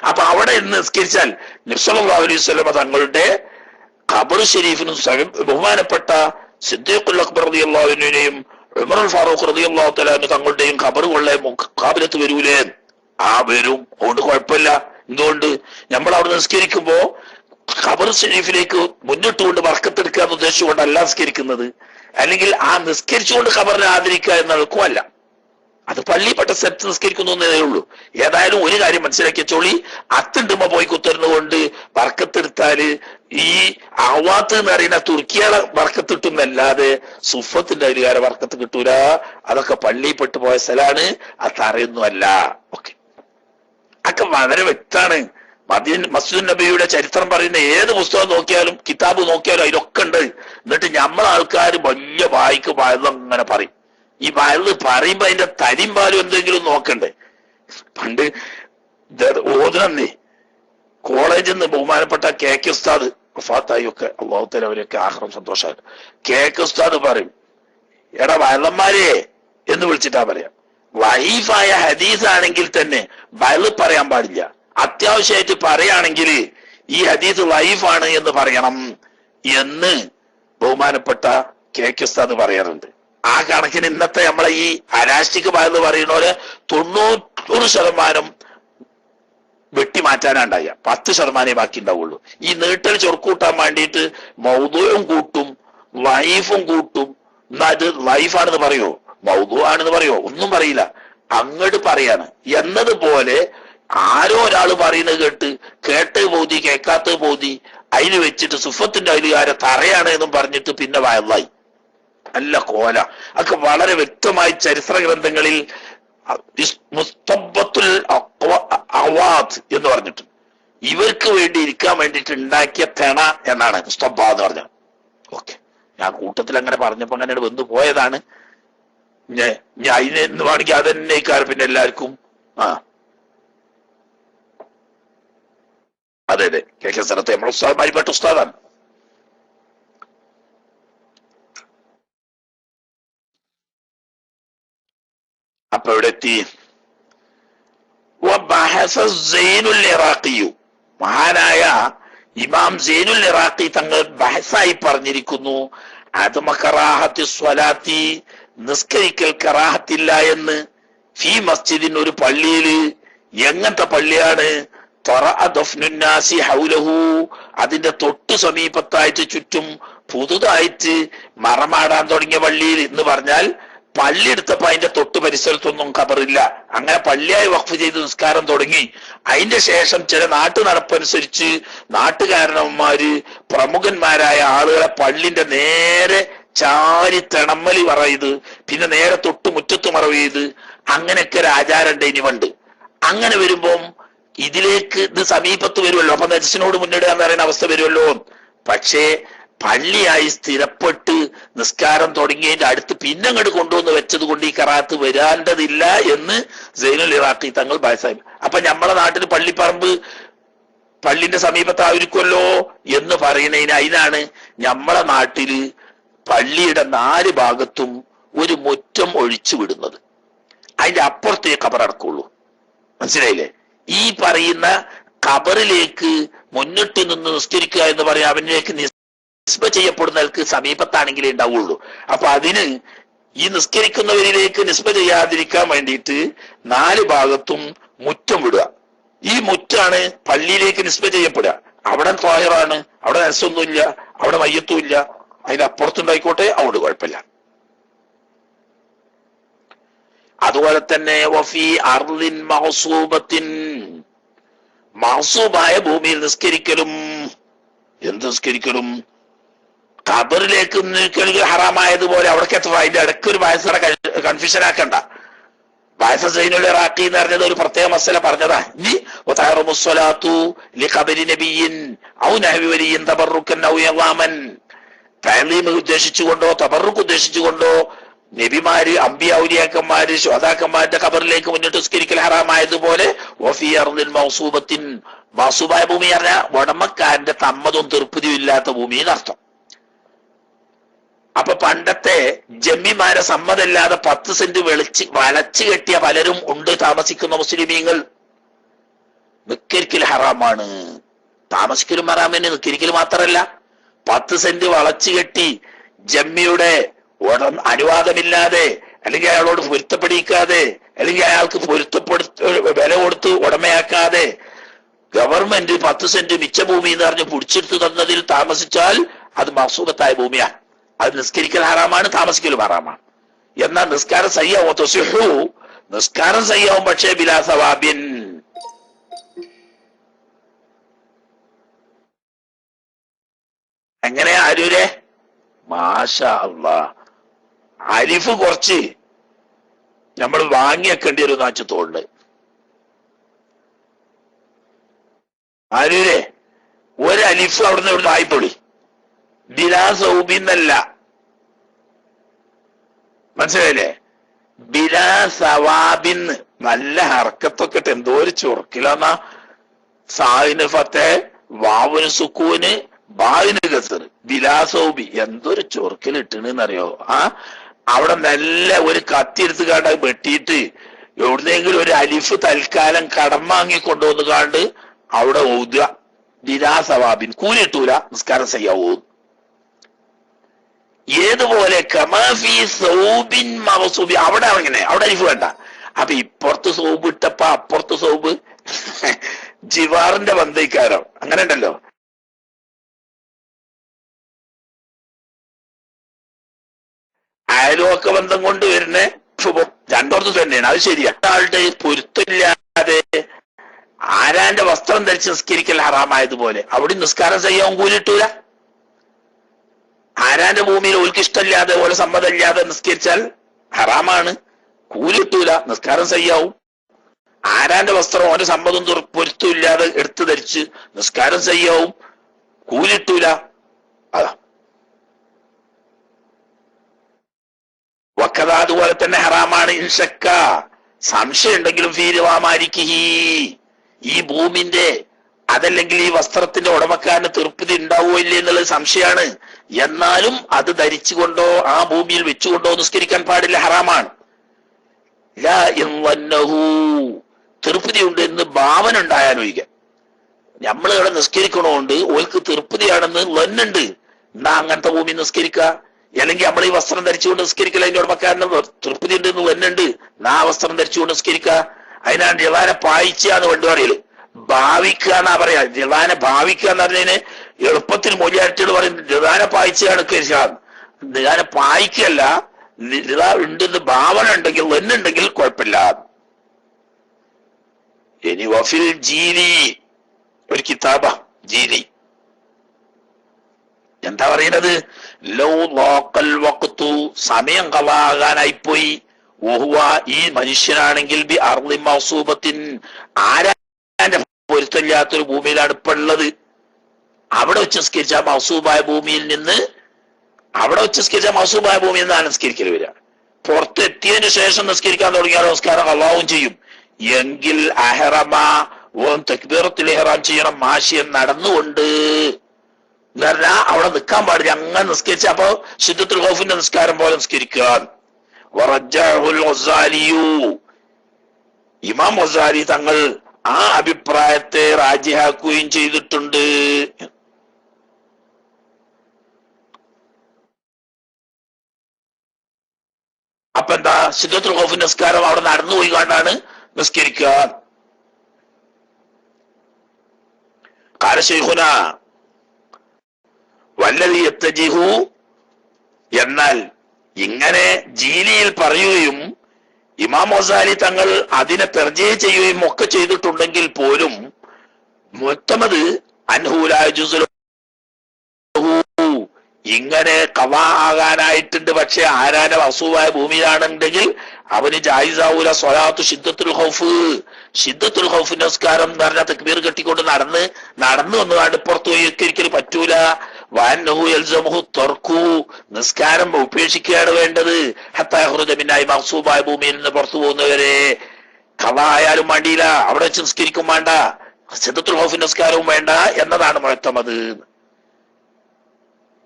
അപ്പൊ അവിടെ നിസ്കരിച്ചാൽ നബി സല്ലല്ലാഹു അലൈഹി വസല്ലം തങ്ങളുടെ ഖബർ ഷരീഫിനും ബഹുമാനപ്പെട്ട സിദ്ദീഖുൽ അക്ബർ റളിയല്ലാഹു അൻഹുവിനെയും ഉമറുൽ ഫാറൂഖ് റളിയല്ലാഹു തആല അൻഹു തങ്ങളുടെയും ഖബർ കൊള്ളേ മുഖാബിലത്ത് വരൂലേ? ആ വരും. അതുകൊണ്ട് കുഴപ്പമില്ല. എന്തുകൊണ്ട്? നമ്മൾ അവിടെ നിസ്കരിക്കുമ്പോ ഖബർ ഷരീഫിലേക്ക് മുന്നിട്ടുകൊണ്ട് ബർക്കത്തെടുക്കുക എന്ന് ഉദ്ദേശിച്ചുകൊണ്ടല്ല നിസ്കരിക്കുന്നത്, അല്ലെങ്കിൽ ആ നിസ്കരിച്ചുകൊണ്ട് ഖബറിനെ ആദരിക്കുക എന്നുള്ളതുമല്ല. അത് പള്ളിപ്പെട്ട സ്ഥലത്ത് നിസ്കരിക്കുന്നു എന്നതേ ഉള്ളൂ. ഏതായാലും ഒരു കാര്യം മനസ്സിലാക്കിയ ചോളി, അത്തുണ്ടുമ്പോ പോയി കുത്തിരുന്നുകൊണ്ട് ബർക്കത്തെടുത്താല് ഈ അവാത്ത് എന്ന് പറയുന്ന തുർക്കിയുടെ ബർക്കത്തിട്ടുന്നല്ലാതെ സുഫത്തിന്റെ അധികാര ബർക്കത്ത് കിട്ടൂല. അതൊക്കെ പള്ളിപ്പെട്ടു പോയ സ്ഥലമാണ്, അത് അറിയുന്നല്ല. ഓക്കെ, അതൊക്കെ വളരെ വ്യക്തമാണ്. മസ്ജിദ് നബിയുടെ ചരിത്രം പറയുന്ന ഏത് പുസ്തകം നോക്കിയാലും കിതാബ് നോക്കിയാലും അതിലൊക്കെ ഉണ്ട്. എന്നിട്ട് നമ്മളെ ആൾക്കാർ വലിയ വായിക്ക് അങ്ങനെ പറയും. ഈ വയല് പറയുമ്പോ അതിന്റെ തരിയും പാലും എന്തെങ്കിലും നോക്കണ്ടേ? പണ്ട് ഓതനന്നേ കോളേജിൽ നിന്ന് ബഹുമാനപ്പെട്ട കെ കെ ഉസ്താദ് വഫാത്തായി ഒക്കെ, അല്ലാഹു തആല അവരൊക്കെ ആഖിറം സന്തോഷമായിട്ട്, കെ കെ ഉസ്താദ് പറയും, എടാ വയലന്മാരെ എന്ന് വിളിച്ചിട്ടാ പറയാം. വൈഫായ ഹദീസ് ആണെങ്കിൽ തന്നെ വയല് പറയാൻ പാടില്ല. അത്യാവശ്യമായിട്ട് പറയുകയാണെങ്കിൽ ഈ ഹദീസ് വൈഫാണ് എന്ന് പറയണം എന്ന് ബഹുമാനപ്പെട്ട കെ കെ ഉസ്താദ് പറയാറുണ്ട്. ആ കണക്കിന് ഇന്നത്തെ നമ്മളെ ഈ അരാഷ്ട്രിക ഭാഗത്ത് പറയുന്ന പോലെ 90% വെട്ടിമാറ്റാനാണ്ടായ 10% ബാക്കി ഉണ്ടാവുള്ളൂ. ഈ നീട്ടൽ ചൊറുക്കൂട്ടാൻ വേണ്ടിയിട്ട് മൗദൂഉം കൂട്ടും വൈഫും കൂട്ടും. എന്നാ അത് വൈഫാണെന്ന് പറയോ മൗദൂ ആണെന്ന് പറയോ? ഒന്നും പറയില്ല. അങ്ങോട്ട് പറയാണ് എന്നതുപോലെ ആരോ ഒരാൾ പറയുന്നത് കേട്ട് പോതി കേൾക്കാത്ത പോതി അതിന് വെച്ചിട്ട് സുഫത്തിന്റെ അധികാരം തറയാണ് എന്നും പറഞ്ഞിട്ട് പിന്നെ വയലായി അല്ല കോല. അതൊക്കെ വളരെ വ്യക്തമായി ചരിത്ര ഗ്രന്ഥങ്ങളിൽ മുസ്തബ്ബത്തുൽ അവാദ് എന്ന് പറഞ്ഞിട്ട് ഇവർക്ക് വേണ്ടി ഇരിക്കാൻ വേണ്ടിയിട്ട് ഉണ്ടാക്കിയ തെണ എന്നാണ് മുസ്തബ്ബ എന്ന് പറഞ്ഞത്. ഓക്കെ, ഞാൻ കൂട്ടത്തിൽ അങ്ങനെ പറഞ്ഞപ്പോ അങ്ങനെ വന്നു പോയതാണ്. ഞാൻ അതിന് എന്ന് വേണമെങ്കിൽ അതന്നെ ഇക്കാരം പിന്നെ എല്ലാവർക്കും അതെ അതെ കെ സ്ഥലത്ത് നമ്മുടെ ഉസ്താദ് പെട്ട ഉസ്താദാണ്. അപ്പൊ ഇവിടെ എത്തി മഹാനായ ഇമാം സൈനുൽ ഇറാഖി തങ്ങൾ ബഹസായി പറഞ്ഞിരിക്കുന്നു അദ്മ കറാഹത്തി സ്വലാത്തി, നിസ്കരിക്കൽ കറാഹത്തില്ല എന്ന്, ഫീ മസ്ജിദിൻ, ഒരു പള്ളിയില്. എങ്ങനത്തെ പള്ളിയാണ്? ഹൗലഹു, അതിന്റെ തൊട്ടു സമീപത്തായിട്ട് ചുറ്റും പുതുതായിട്ട് മറമാടാൻ തുടങ്ങിയ പള്ളിയിൽ എന്ന് പറഞ്ഞാൽ പള്ളി എടുത്തപ്പോ അതിന്റെ തൊട്ട് പരിസരത്തൊന്നും ഖബറില്ല. അങ്ങനെ പള്ളിയായി വഖഫ് ചെയ്ത് നിസ്കാരം തുടങ്ങി. അതിന്റെ ശേഷം ചില നാട്ടു നടപ്പനുസരിച്ച് നാട്ടുകാരന്മാര് പ്രമുഖന്മാരായ ആളുകളെ പള്ളിന്റെ നേരെ ചാരി തിണമ്മലി മറയത്, പിന്നെ നേരെ തൊട്ട് മുറ്റത്ത് മറവ് ചെയ്ത്, അങ്ങനെയൊക്കെ ഒരു ആചാരം ഇനി പണ്ട്. അങ്ങനെ വരുമ്പം ഇതിലേക്ക് ഇത് സമീപത്ത് വരുമല്ലോ, അപ്പൊ നെജസിനോട് മുന്നിടുക എന്ന് പറയുന്ന അവസ്ഥ വരുമല്ലോ. പക്ഷേ പള്ളിയായി സ്ഥിരപ്പെട്ട് നിസ്കാരം തുടങ്ങിയതിന്റെ അടുത്ത് പിന്നെ അങ്ങോട്ട് കൊണ്ടുവന്ന് വെച്ചത് കൊണ്ട് ഈ കറാത്ത് വരാണ്ടതില്ല എന്ന് സൈനുൽ ഇറാഖി തങ്ങൾ ബാസാഹിബ്. അപ്പൊ നമ്മളെ നാട്ടിൽ പള്ളിപ്പറമ്പ് പള്ളിന്റെ സമീപത്തായിരിക്കുമല്ലോ എന്ന് പറയുന്നതിന് അതിനാണ് നമ്മളെ നാട്ടില് പള്ളിയുടെ 4 ഭാഗത്തും ഒരു മുറ്റം ഒഴിച്ചു വിടുന്നത്. അതിന്റെ അപ്പുറത്തേ ഖബറടക്കുള്ളൂ. മനസ്സിലായില്ലേ? ഈ പറയുന്ന ഖബറിലേക്ക് മുന്നിട്ട് നിന്ന് നിസ്കരിക്കുക എന്ന് പറയാം, അവനിലേക്ക് നിസ്ബ ചെയ്യപ്പെടുന്നവർക്ക് സമീപത്താണെങ്കിലേ ഉണ്ടാവുള്ളൂ. അപ്പൊ അതിന് ഈ നിസ്കരിക്കുന്നവരിലേക്ക് നിസ്ബ ചെയ്യാതിരിക്കാൻ വേണ്ടിയിട്ട് 4 ഭാഗത്തും മുറ്റം വിടുക. ഈ മുറ്റാണ് പള്ളിയിലേക്ക് നിസ്ബ ചെയ്യപ്പെടുക. അവിടെ ത്വാഹിറാണ്, അവിടെ നസൊന്നുമില്ല, അവിടെ മയ്യത്തും ഇല്ല, അതിന്റെ അപ്പുറത്തുണ്ടായിക്കോട്ടെ, അവിടെ കുഴപ്പമില്ല. അതുപോലെ തന്നെ വഫി അർളിൻ മഹസൂബത്തിൻ, മഹസൂബായ ഭൂമിയിൽ നിസ്കരിക്കലും. എന്ത് നിസ്കരിക്കലും? ഖബറിലേക്ക് നിൽക്കണമെങ്കിൽ ഹറാമായതുപോലെ അവിടേക്ക് എത്ര അതിന്റെ ഇടയ്ക്ക് ഒരു വയസ്സറ കൺഫ്യൂഷൻ ആക്കണ്ട. വയസ്സ സൈനുൽ ഇറാഖി എന്ന് പറഞ്ഞത് ഒരു പ്രത്യേക മസല പറഞ്ഞതാ. ഇനി ഉദ്ദേശിച്ചുകൊണ്ടോ തബറുക്ക് ഉദ്ദേശിച്ചുകൊണ്ടോ നബിമാര്, അമ്പിയ ഔലിയാക്കന്മാര്, ശുഹദാക്കന്മാരുടെ ഖബറിലേക്ക് മുന്നിട്ട് നിസ്കരിക്കൽ ഹറാമായതുപോലെ മൗസൂബത്തിൻ, മൗസൂബായ ഭൂമി പറഞ്ഞാൽ ഉടമക്കാരന്റെ സമ്മതവും തീർപ്പതിയും ഇല്ലാത്ത ഭൂമി എന്നർത്ഥം. അപ്പൊ പണ്ടത്തെ ജമ്മിമാരെ സമ്മതമില്ലാതെ 10 സെന്റ് വളച്ചു കെട്ടിയ പലരും ഉണ്ട് താമസിക്കുന്ന മുസ്ലിമീങ്ങൾ. നിക്കരിക്കൽ ഹറാമാണ്. താമസിക്കലും ഹറാമെന്നെ, നിക്കരിക്കൽ മാത്രമല്ല 10 സെന്റ് വളച്ചു കെട്ടി ജമ്മിയുടെ അനുവാദമില്ലാതെ, അല്ലെങ്കിൽ അയാളോട് പൊരുത്തപ്പെടിക്കാതെ, അല്ലെങ്കിൽ അയാൾക്ക് വില കൊടുത്ത് ഉടമയാക്കാതെ ഗവൺമെന്റ് 10 സെന്റ് മിച്ചഭൂമി എന്ന് പറഞ്ഞ് പിടിച്ചെടുത്ത് തന്നതിൽ താമസിച്ചാൽ അത് മഹ്സൂബത്തായ ഭൂമിയാണ്. അത് നിസ്കരിക്കൽ ഹറാമാണ്, താമസിക്കലും ഹറാമാണ്. എന്നാൽ നിസ്കാരം സയ്യാവും, തൊസിഹു, നിസ്കാരം സയ്യാവും, പക്ഷേ ബിലാ സവാബിൻ. എങ്ങനെ ആരൂരെ? മാഷാ അല്ലാഹ്, അലിഫ് കുറച്ച് നമ്മൾ വാങ്ങിയേക്കേണ്ടി വരും നാച്ചു തോണ്ട്. ആരൂരെ ഒരു അലിഫ് അവിടുന്ന് ഇവിടുന്ന് ആയിപ്പൊളി. ബിലാ സൗബിന്നല്ല, മനസ്സിലായില്ലേ? ബിലാ സവാബിന്ന്. നല്ല ഹർക്കത്തൊക്കെ ഇട്ട് എന്തോ ഒരു ചുറുക്കിലാന്നാ. സായിന് ഫത്തെ, വാവിന് സുക്കൂന്, ബാവിന് കസർ, ബിലാ സൗബി. എന്തൊരു ചൊറുക്കലിട്ടണെന്നറിയോ? അവിടെ നല്ല ഒരു കത്തി എടുത്ത് കാണ്ട് വെട്ടിയിട്ട് എവിടുന്നെങ്കിലും ഒരു അലിഫ് തൽക്കാലം കടം വാങ്ങി കൊണ്ടുവന്ന് കാണ്ട് അവിടെ ഓതുക. ബിലാ സവാബിൻ, കൂലിട്ടൂല, നിസ്കാരം സയ്യാവൂ. ഏതുപോലെ കമാഫി സൗബിൻ മവസൂബി, അവിടെ അങ്ങനെ, അവിടെ അലിഫ് വേണ്ട. അപ്പൊ ഇപ്പുറത്ത് സൗബ് ഇട്ടപ്പോ അപ്പുറത്ത് സൗബ് ജിവാറിന്റെ ബന്ധയിക്കാരോ, അങ്ങനെ ഉണ്ടല്ലോ. അയൽവക്ക ബന്ധം കൊണ്ട് വരുന്ന രണ്ടോടത്ത് തന്നെയാണ്, അത് ശരിയാ. ആളുടെ പൊരുത്തമില്ലാതെ ആരാന്റെ വസ്ത്രം ധരിച്ച് നിസ്കരിക്കൽ ഹറാമായതുപോലെ അവിടെ നിസ്കാരം ചെയ്യാൻ കൂലിട്ടൂല. ആരാന്റെ ഭൂമിയിൽ ഓൽക്ക് ഇഷ്ടമില്ലാതെ ഓരോ സമ്മതമില്ലാതെ നിസ്കരിച്ചാൽ ഹറാമാണ്, കൂലിട്ടൂല, നിസ്കാരം ചെയ്യാവും. ആരാന്റെ വസ്ത്രം ഓരോ സമ്മതം പൊരുത്തം ഇല്ലാതെ എടുത്തു ധരിച്ച് നിസ്കാരം ചെയ്യാവും, കൂലിട്ടൂല. അതാ വക്കത അതുപോലെ തന്നെ ഹറാമാണ്. ഇൻഷക്ക സംശയം ഉണ്ടെങ്കിലും ഫീരുവാമാരിക്കഹി ഈ ഭൂമിന്റെ അതല്ലെങ്കിൽ ഈ വസ്ത്രത്തിന്റെ ഉടമക്കാരന് തൃപ്തി ഉണ്ടാവോ ഇല്ലേ എന്നുള്ളത് സംശയമാണ്. എന്നാലും അത് ധരിച്ചുകൊണ്ടോ ആ ഭൂമിയിൽ വെച്ചുകൊണ്ടോ നിസ്കരിക്കാൻ പാടില്ല, ഹറാമാണ്. ലാ ഇന്നഹു തൃപ്തി ഉണ്ട് എന്ന് ഭാവന ഉണ്ടായാലൊഴിക. നമ്മൾ ഇവിടെ നിസ്കരിക്കണോണ്ട് ഓൽക്ക് തൃപ്തിയാണെന്ന് ലന്നുണ്ട്, എന്നാ അങ്ങനത്തെ ഭൂമി നിസ്കരിക്കുക. അല്ലെങ്കിൽ നമ്മൾ ഈ വസ്ത്രം ധരിച്ചുകൊണ്ട് നിസ്കരിക്കില്ല, അതിന്റെ ഉടമക്കാരന് തൃപ്തി ഉണ്ട് എന്ന് ലന്നുണ്ട്, എന്നാ ആ വസ്ത്രം ധരിച്ചുകൊണ്ട് നിസ്കരിക്കുക. അതിനാണ് ജവാനെ പായിച്ചാന്ന് പണ്ട് പറയല്. ഭാവിക്കുക എന്നാ പറയാ. ജവാനെ ഭാവിക്കുക എന്ന് പറഞ്ഞതിന് എളുപ്പത്തിൽ മൊഴിയാറ്റികൾ പറയും ജവാനെ പായിച്ചാണ് ജവാനെ പായിക്കല്ല, ഉണ്ടെന്ന് ഭാവന ഉണ്ടെങ്കിൽ ലന്നുണ്ടെങ്കിൽ കുഴപ്പമില്ല. ഇനി വഫിൽ ജീലി ഒരു കിതാബ ജീലി എന്താ പറയുന്നത്? ലൗ ലോക്കൽ വഖ്തു സമയം കളാകാനായിപ്പോയി, ഓഹുവ ഈ മനുഷ്യനാണെങ്കിൽ ബി അർളി മൗസൂബത്തിൻ ആരാന്റെ പൊരുത്തമില്ലാത്തൊരു ഭൂമിയിലാണ് ഇപ്പൊ ഉള്ളത്. അവിടെ വെച്ച് നിസ്കരിച്ച മൗസൂബായ ഭൂമിയിൽ നിന്ന് നിസ്കരിക്കൽ വരിക. പുറത്തെത്തിയതിനു ശേഷം നിസ്കരിക്കാൻ തുടങ്ങിയാൽ നമസ്കാരം അള്ളാഹും ചെയ്യും. എങ്കിൽ അഹറമ തക്ബീറത്തുൽ ഇഹ്റാം ചെയ്യണം, മാഷിയൻ നടന്നുകൊണ്ട് എന്ന് പറഞ്ഞാൽ അവിടെ നിൽക്കാൻ പാടില്ല, അങ്ങനെ നിസ്കരിച്ച അപ്പൊ ശുദ്ധത്തുൽ ഖൗഫിന്റെ നിസ്കാരം പോലെ നിസ്കരിക്കാൻ. ഇമാം ഗസാലി തങ്ങൾ ആ അഭിപ്രായത്തെ റാജിഹാക്കുകയും ചെയ്തിട്ടുണ്ട്. അപ്പൊ എന്താ ശുദ്ധത്തുൽ ഖൗഫിന്റെ നിസ്കാരം അവിടെ നടന്നു പോയി കണ്ടാണ് നിസ്കരിക്കാൻ. ഖാല ശൈഖുന വല്ലദീ യത്തജിഹു എന്നാൽ ഇങ്ങനെ ജീലിയിൽ പറയുകയും ഇമാം ഗസാലി തങ്ങൾ അതിനെ തർജീഹ് ചെയ്യുകയും ഒക്കെ ചെയ്തിട്ടുണ്ടെങ്കിൽ പോലും മുഅ്തമദ് അൻഹു ലാ യജൂസു ഇങ്ങനെ ഖളാ ആകാനായിട്ടുണ്ട്. പക്ഷെ ആരാന്റെ വസൂവായ ഭൂമിയിലാണെന്നുണ്ടെങ്കിൽ അവന് ജായിസാവൂല സ്വലാത്തു ശിദ്ദത്തുൽ ഖൗഫ്. ശിദ്ദത്തുൽ ഖൗഫിന്റെ നിസ്കാരം എന്ന് പറഞ്ഞാൽ തക്ബീർ കെട്ടിക്കൊണ്ട് നടന്നു വന്നുകൊണ്ട് പുറത്തു പോയി ഒരിക്കൽ പറ്റൂല. വഅന്നഹു യൽസമുഹു തർക്കു നിസ്കാരം ഉപേക്ഷിക്കുകയാണ് വേണ്ടത്. ഹത്താ യഖ്റുജ മിനായി മഖ്സൂബായ ഭൂമിയിൽ നിന്ന് പുറത്തു പോകുന്നവരെ. ഖളാ ആയാലും വേണ്ടിയില്ല, അവിടെ വെച്ച് നിസ്കരിക്കും വേണ്ട, ശിദ്ദത്തുൽ ഖൗഫിന്റെ നിസ്കാരവും വേണ്ട എന്നതാണ് മുഅ്തമദ്.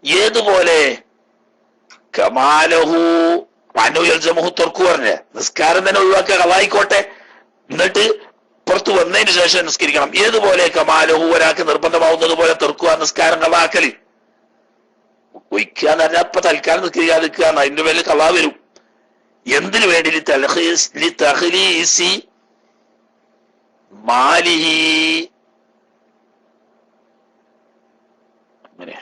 ഏതുപോലെ കമാലഹു വനുയൽസമുഹു തർക്കു പറഞ്ഞ നിസ്കാരം തന്നെ ഒഴിവാക്കുക, കളായിക്കോട്ടെ, എന്നിട്ട് പുറത്തു വന്നതിന് ശേഷം നിസ്കരിക്കണം. ഏതുപോലെ കമാലഹു ഒരാൾക്ക് നിർബന്ധമാവുന്നത് പോലെ തെർക്കുക നിസ്കാരം കളാക്കല്. ഒഴിക്കുക എന്ന് പറഞ്ഞാൽ ഇപ്പൊ തൽക്കാലം നിസ്കരിക്കാതിരിക്കുക, അതിന്റെ പേരിൽ കളാ വരും. എന്തിനു വേണ്ടി? തഖ്ലീസി മാലിഹി അങ്ങനെ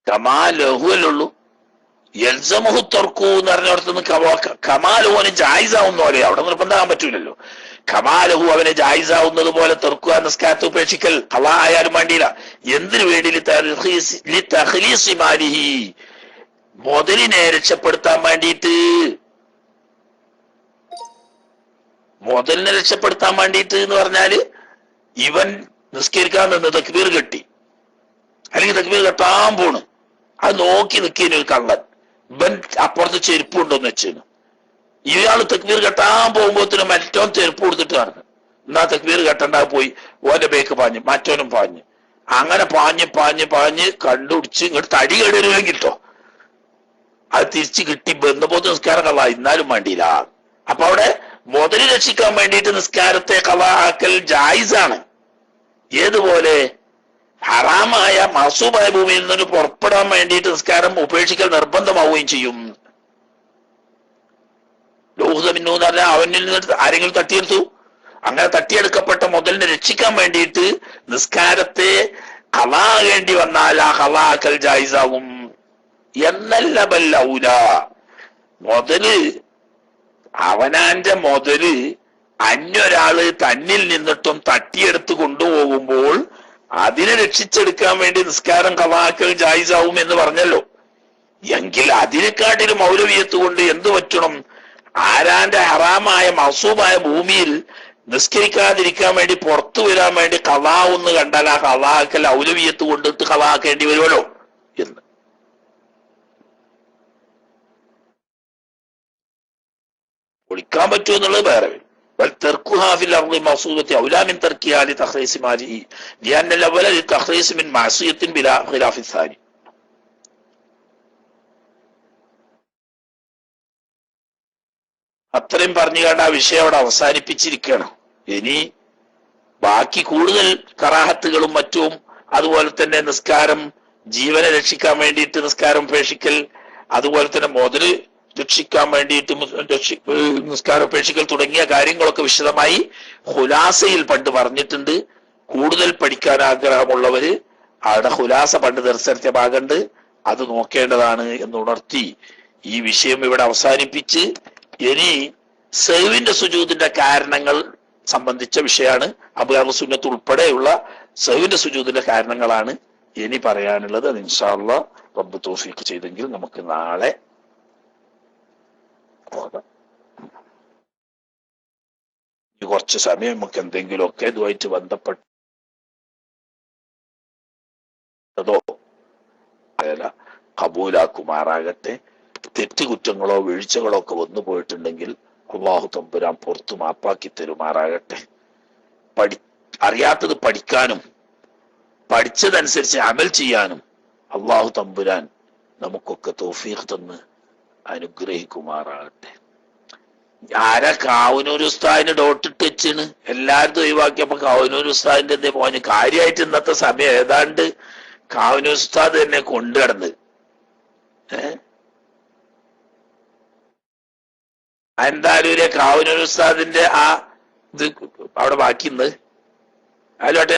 കമാലഹുവല്ലുള്ളൂ. യൽസമുഹു തർക്കു എന്ന് പറഞ്ഞിടത്തുനിന്ന് കമാലഹുവിന് ജായിസാവുന്ന പോലെ അവിടെ നിർബന്ധമാകാൻ പറ്റൂലല്ലോ. കമാലഹു അവനെ ജായിസാവുന്നത് പോലെ തെർക്കുക നിസ്കാരത്തെ ഉപേക്ഷിക്കൽ ഖളാ ആയാലും വേണ്ടിയില്ല. എന്തിനു വേണ്ടി? ലിതഖ്ലീസി മാലിഹി മുതലിനെ രക്ഷപ്പെടുത്താൻ വേണ്ടിയിട്ട്. മുതലിനെ രക്ഷപ്പെടുത്താൻ വേണ്ടിയിട്ട് എന്ന് പറഞ്ഞാല് ഇവൻ നിസ്കരിക്കാൻ നിന്ന് തക്ബീർ കെട്ടി, അല്ലെങ്കിൽ തക്ബീർ കെട്ടാൻ പോണ്, അത് നോക്കി നിൽക്കുന്ന ഒരു കള്ളൻ, ഇവൻ അപ്പുറത്ത് ചെരുപ്പ് ഉണ്ടോന്ന് വെച്ചിരുന്നു. ഇയാള് തക്ബീർ കെട്ടാൻ പോകുമ്പോഴത്തേനും മറ്റോൻ ചെരുപ്പ് കൊടുത്തിട്ട് നടന്നു. എന്നാ തക്ബീർ കെട്ടണ്ടാ പോയി ഓന്റെ ബേക്ക് പാഞ്ഞ് മറ്റോനും പാഞ്ഞ്, അങ്ങനെ പാഞ്ഞ് കണ്ടുപിടിച്ച് ഇങ്ങോട്ട് തടി കേടുവരുമെങ്കിൽ കിട്ടോ അത് തിരിച്ച് കിട്ടി ബന്ധപ്പോത്ത് നിസ്കാരം കളാ എന്നാലും വേണ്ടിയില്ല. അപ്പൊ അവിടെ മുതല് രക്ഷിക്കാൻ വേണ്ടിയിട്ട് നിസ്കാരത്തെ കളാ ആക്കൽ ജായിസാണ്. ഏതുപോലെ ഹറാമായ മസൂബായ ഭൂമിയിൽ നിന്ന് പുറപ്പെടാൻ വേണ്ടിയിട്ട് നിസ്കാരം ഉപേക്ഷിക്കൽ നിർബന്ധമാവുകയും ചെയ്യും. ലോഹുദമിന്നു എന്ന് പറഞ്ഞാൽ അവനിൽ നിന്ന് ആരെങ്കിലും തട്ടിയെടുത്തു, അങ്ങനെ തട്ടിയെടുക്കപ്പെട്ട മുതലിനെ രക്ഷിക്കാൻ വേണ്ടിയിട്ട് നിസ്കാരത്തെ ഖളാകേണ്ടി വന്നാൽ ആ ഖളാക്കൽ ജായിസാവും എന്നല്ല ബല്ലൗല. മുതല് അവനാന്റെ മുതല് അന്യൊരാള് തന്നിൽ നിന്നിട്ടും തട്ടിയെടുത്ത് കൊണ്ടുപോകുമ്പോൾ അതിനെ രക്ഷിച്ചെടുക്കാൻ വേണ്ടി നിസ്കാരം ഖളാക്കൽ ജായിസാവും എന്ന് പറഞ്ഞല്ലോ. എങ്കിൽ അതിനെക്കാട്ടിലും മൗലവിയത്ത് കൊണ്ട് എന്ത് പറ്റണം? ആരാന്റെ ഹറാമായ മൗസൂമായ ഭൂമിയിൽ നിസ്കരിക്കാതിരിക്കാൻ വേണ്ടി പുറത്തു വരാൻ വേണ്ടി ഖളാവെന്ന് കണ്ടാൽ ആ ഖളാക്കൽ ഔലവിയത്ത് കൊണ്ടിട്ട് ഖളാക്കേണ്ടി വരുമല്ലോ എന്ന്. പൊളിക്കാൻ പറ്റുമോ എന്നുള്ളത് വേറെ. അത്രയും പറഞ്ഞു കണ്ട ആ വിഷയം അവിടെ അവസാനിപ്പിച്ചിരിക്കുകയാണ്. ഇനി ബാക്കി കൂടുതൽ കറാഹത്തുകളും മറ്റും, അതുപോലെ തന്നെ നിസ്കാരം ജീവനെ രക്ഷിക്കാൻ വേണ്ടിയിട്ട് നിസ്കാരം ഉപേക്ഷിക്കൽ, അതുപോലെ തന്നെ മുതല് രക്ഷിക്കാൻ വേണ്ടിയിട്ട് നിസ്കാരം ഉപേക്ഷിക്കൽ തുടങ്ങിയ കാര്യങ്ങളൊക്കെ വിശദമായി ഖുലാസയിൽ പണ്ട് പറഞ്ഞിട്ടുണ്ട്. കൂടുതൽ പഠിക്കാൻ ആഗ്രഹമുള്ളവര് അവിടെ ഖുലാസ പണ്ട് ദർശനത്തെ ഭാഗമുണ്ട്, അത് നോക്കേണ്ടതാണ് എന്നുണർത്തി ഈ വിഷയം ഇവിടെ അവസാനിപ്പിച്ച് ഇനി സഹ്വിന്റെ സുജൂദിന്റെ കാരണങ്ങൾ സംബന്ധിച്ച വിഷയമാണ്. അബ്വാബ് സുന്നത്ത് ഉൾപ്പെടെയുള്ള സഹ്വിന്റെ സുജൂദിന്റെ കാരണങ്ങളാണ് ഇനി പറയാനുള്ളത്. അത് ഇൻഷാ അല്ലാഹ് റബ്ബ് തൗഫീഖ് ചെയ്തെങ്കിൽ നമുക്ക് നാളെ കുറച്ച് സമയം നമുക്ക് എന്തെങ്കിലുമൊക്കെ ഇതുമായിട്ട് ബന്ധപ്പെട്ടതോ അല്ല കബൂലാക്കുമാറാകട്ടെ. തെറ്റുകുറ്റങ്ങളോ വീഴ്ചകളോ ഒക്കെ വന്നു പോയിട്ടുണ്ടെങ്കിൽ അല്ലാഹു തമ്പുരാൻ പുറത്തു മാപ്പാക്കി തരുമാറാകട്ടെ. അറിയാത്തത് പഠിക്കാനും പഠിച്ചതനുസരിച്ച് അമൽ ചെയ്യാനും അല്ലാഹു തമ്പുരാൻ നമുക്കൊക്കെ തൗഫീഖ് തന്ന് അനുഗ്രഹിക്കുമാറാകട്ടെ. ആരാ കാവനൂർ ഉസ്താദിന് ഡോട്ടിട്ട് വെച്ചാണ് എല്ലാവരും ഒഴിവാക്കിയപ്പോ കാവനൂർ ഉസ്താദിന്റെ എന്തേ പോകാൻ കാര്യമായിട്ട് ഇന്നത്തെ സമയം ഏതാണ്ട് കാവനൂർ ഉസ്താദ് തന്നെ കൊണ്ടുകിടന്ന് എന്തായാലും കാവനൂർ ഉസ്താദിന്റെ ആ ഇത് അവിടെ ബാക്കിയുണ്ട്. അതിലോട്ടെ